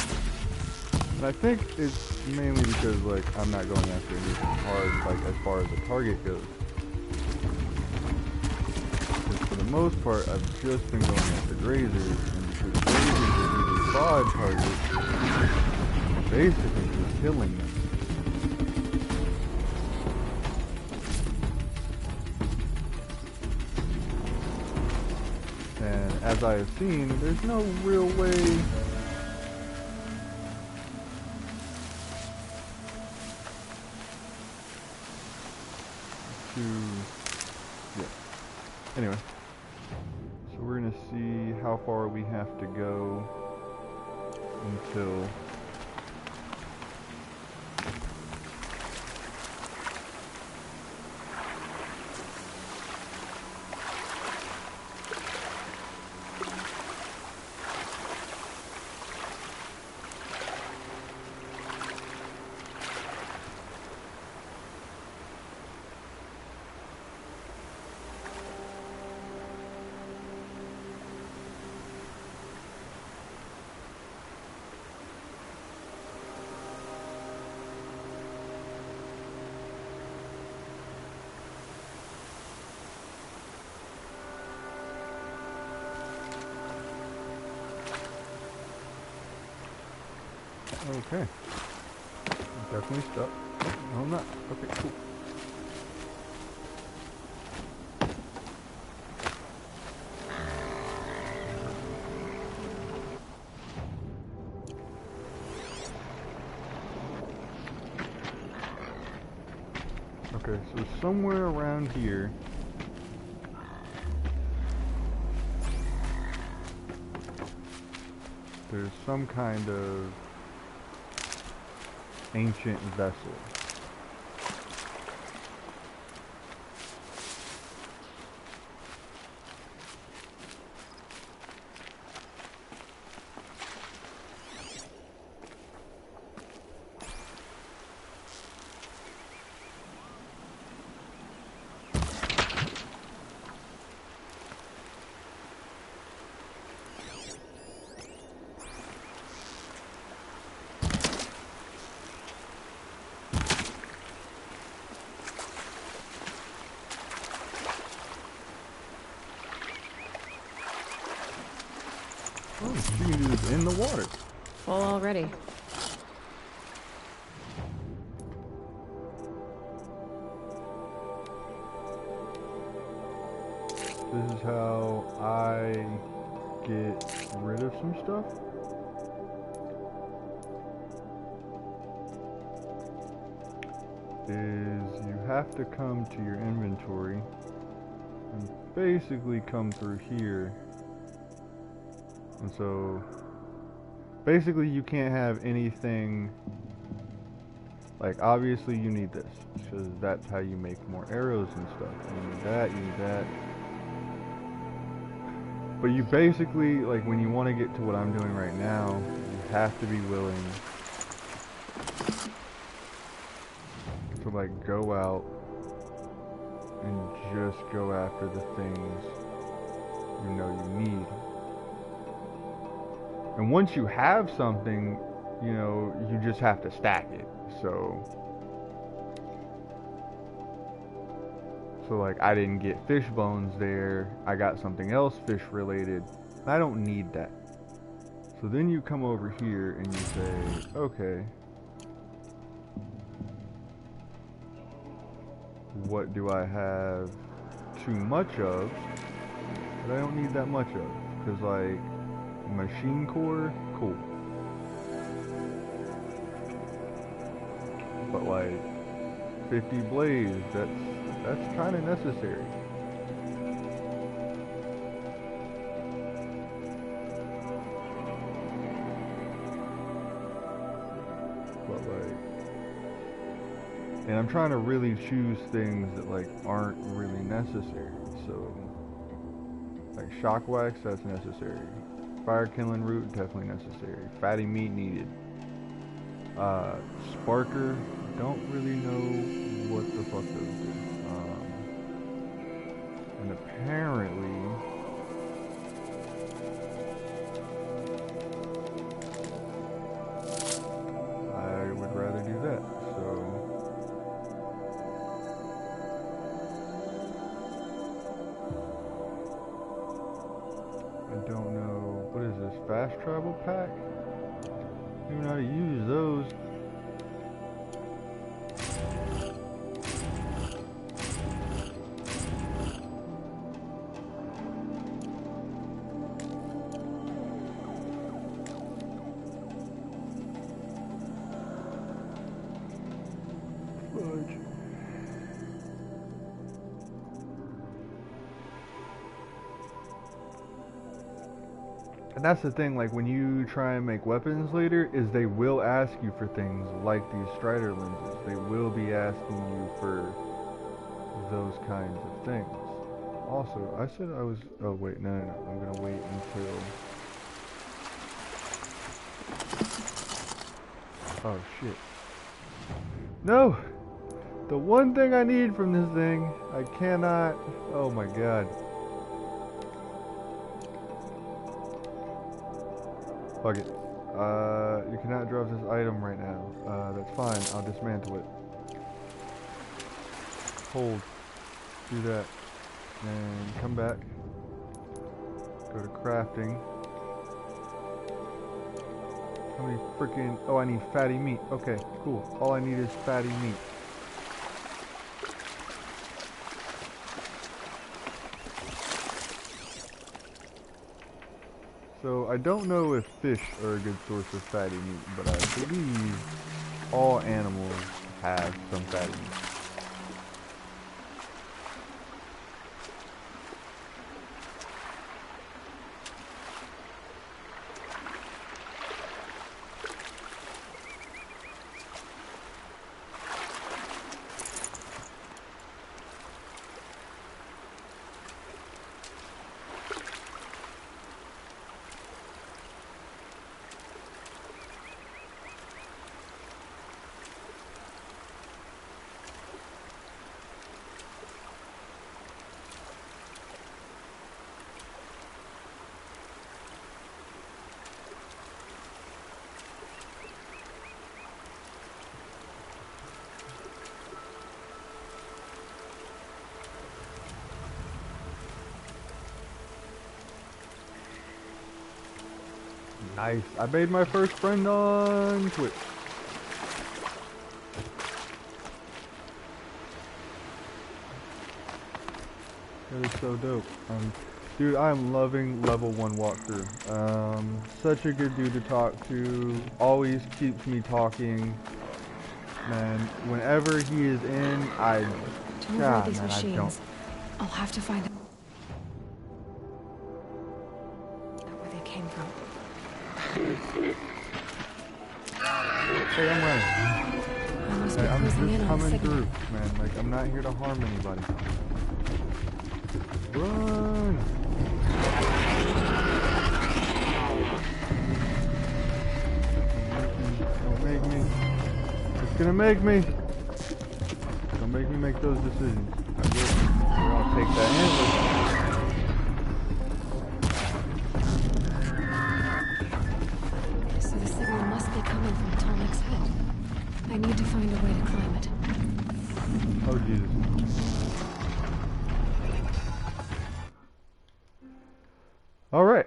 And I think it's mainly because like I'm not going after anything hard, like as far as the target goes. Because for the most part, I've just been going after grazers, and because grazers are really broad targets, I'm basically just killing them. And as I have seen, there's no real way to, yeah. Anyway, so we're gonna see how far we have to go until okay. I'm definitely stuck. No, I'm not. Okay, cool. Okay, so somewhere around here there's some kind of ancient vessel. Oh, you can do this in the water. Full already. is how I get rid of some stuff. Is you have to come to your inventory and basically come through here. And so basically you can't have anything, like obviously you need this because that's how you make more arrows and stuff. You need that, you need that. But you basically, like when you want to get to what I'm doing right now, you have to be willing to like go out and just go after the things you know you need. And once you have something, you know, you just have to stack it. So like I didn't get fish bones there, I got something else fish related. I don't need that. So then you come over here and you say, okay, what do I have too much of that I don't need that much of? Because like machine core, cool. But like 50 blades, that's kind of necessary. But like, and I'm trying to really choose things that like aren't really necessary. So like shock wax, that's necessary. Fire kindling root, definitely necessary. Fatty meat needed. Sparker, don't really know what the fuck those do. And apparently I would rather do that. So I don't know, what is this, fast travel pack? I don't know how to use those. And that's the thing, like when you try and make weapons later, is they will ask you for things like these strider lenses. They will be asking you for those kinds of things. Also, I said I was, oh wait, no, I'm gonna wait until, oh shit. No! The one thing I need from this thing, I cannot, oh my god. Fuck it. You cannot drop this item right now. That's fine. I'll dismantle it. Hold. Do that. And come back. Go to crafting. How many freaking... Oh, I need fatty meat. Okay, cool. All I need is fatty meat. So I don't know if fish are a good source of fatty meat, but I believe all animals have some fatty meat. Nice. I made my first friend on Twitch. That is so dope. Dude, I'm loving level 1 walkthrough. Such a good dude to talk to. Always keeps me talking. Man, whenever he is in, I don't. I'll have to find out where they came from. Hey, I'm running. Hey, I'm just coming through, man. Like, I'm not here to harm anybody. Run! Don't make me. It's gonna make me. Don't make me make those decisions. We're gonna take that antler. So the signal must be coming from Tallneck's head. I need to find a way to climb it. Oh, Jesus. All right.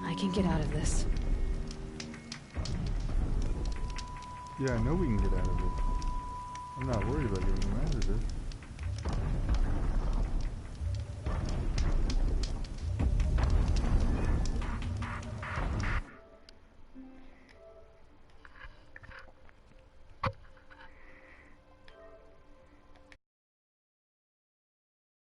I can get out of this. Yeah, I know we can get out of this. I'm not worried about getting out of this.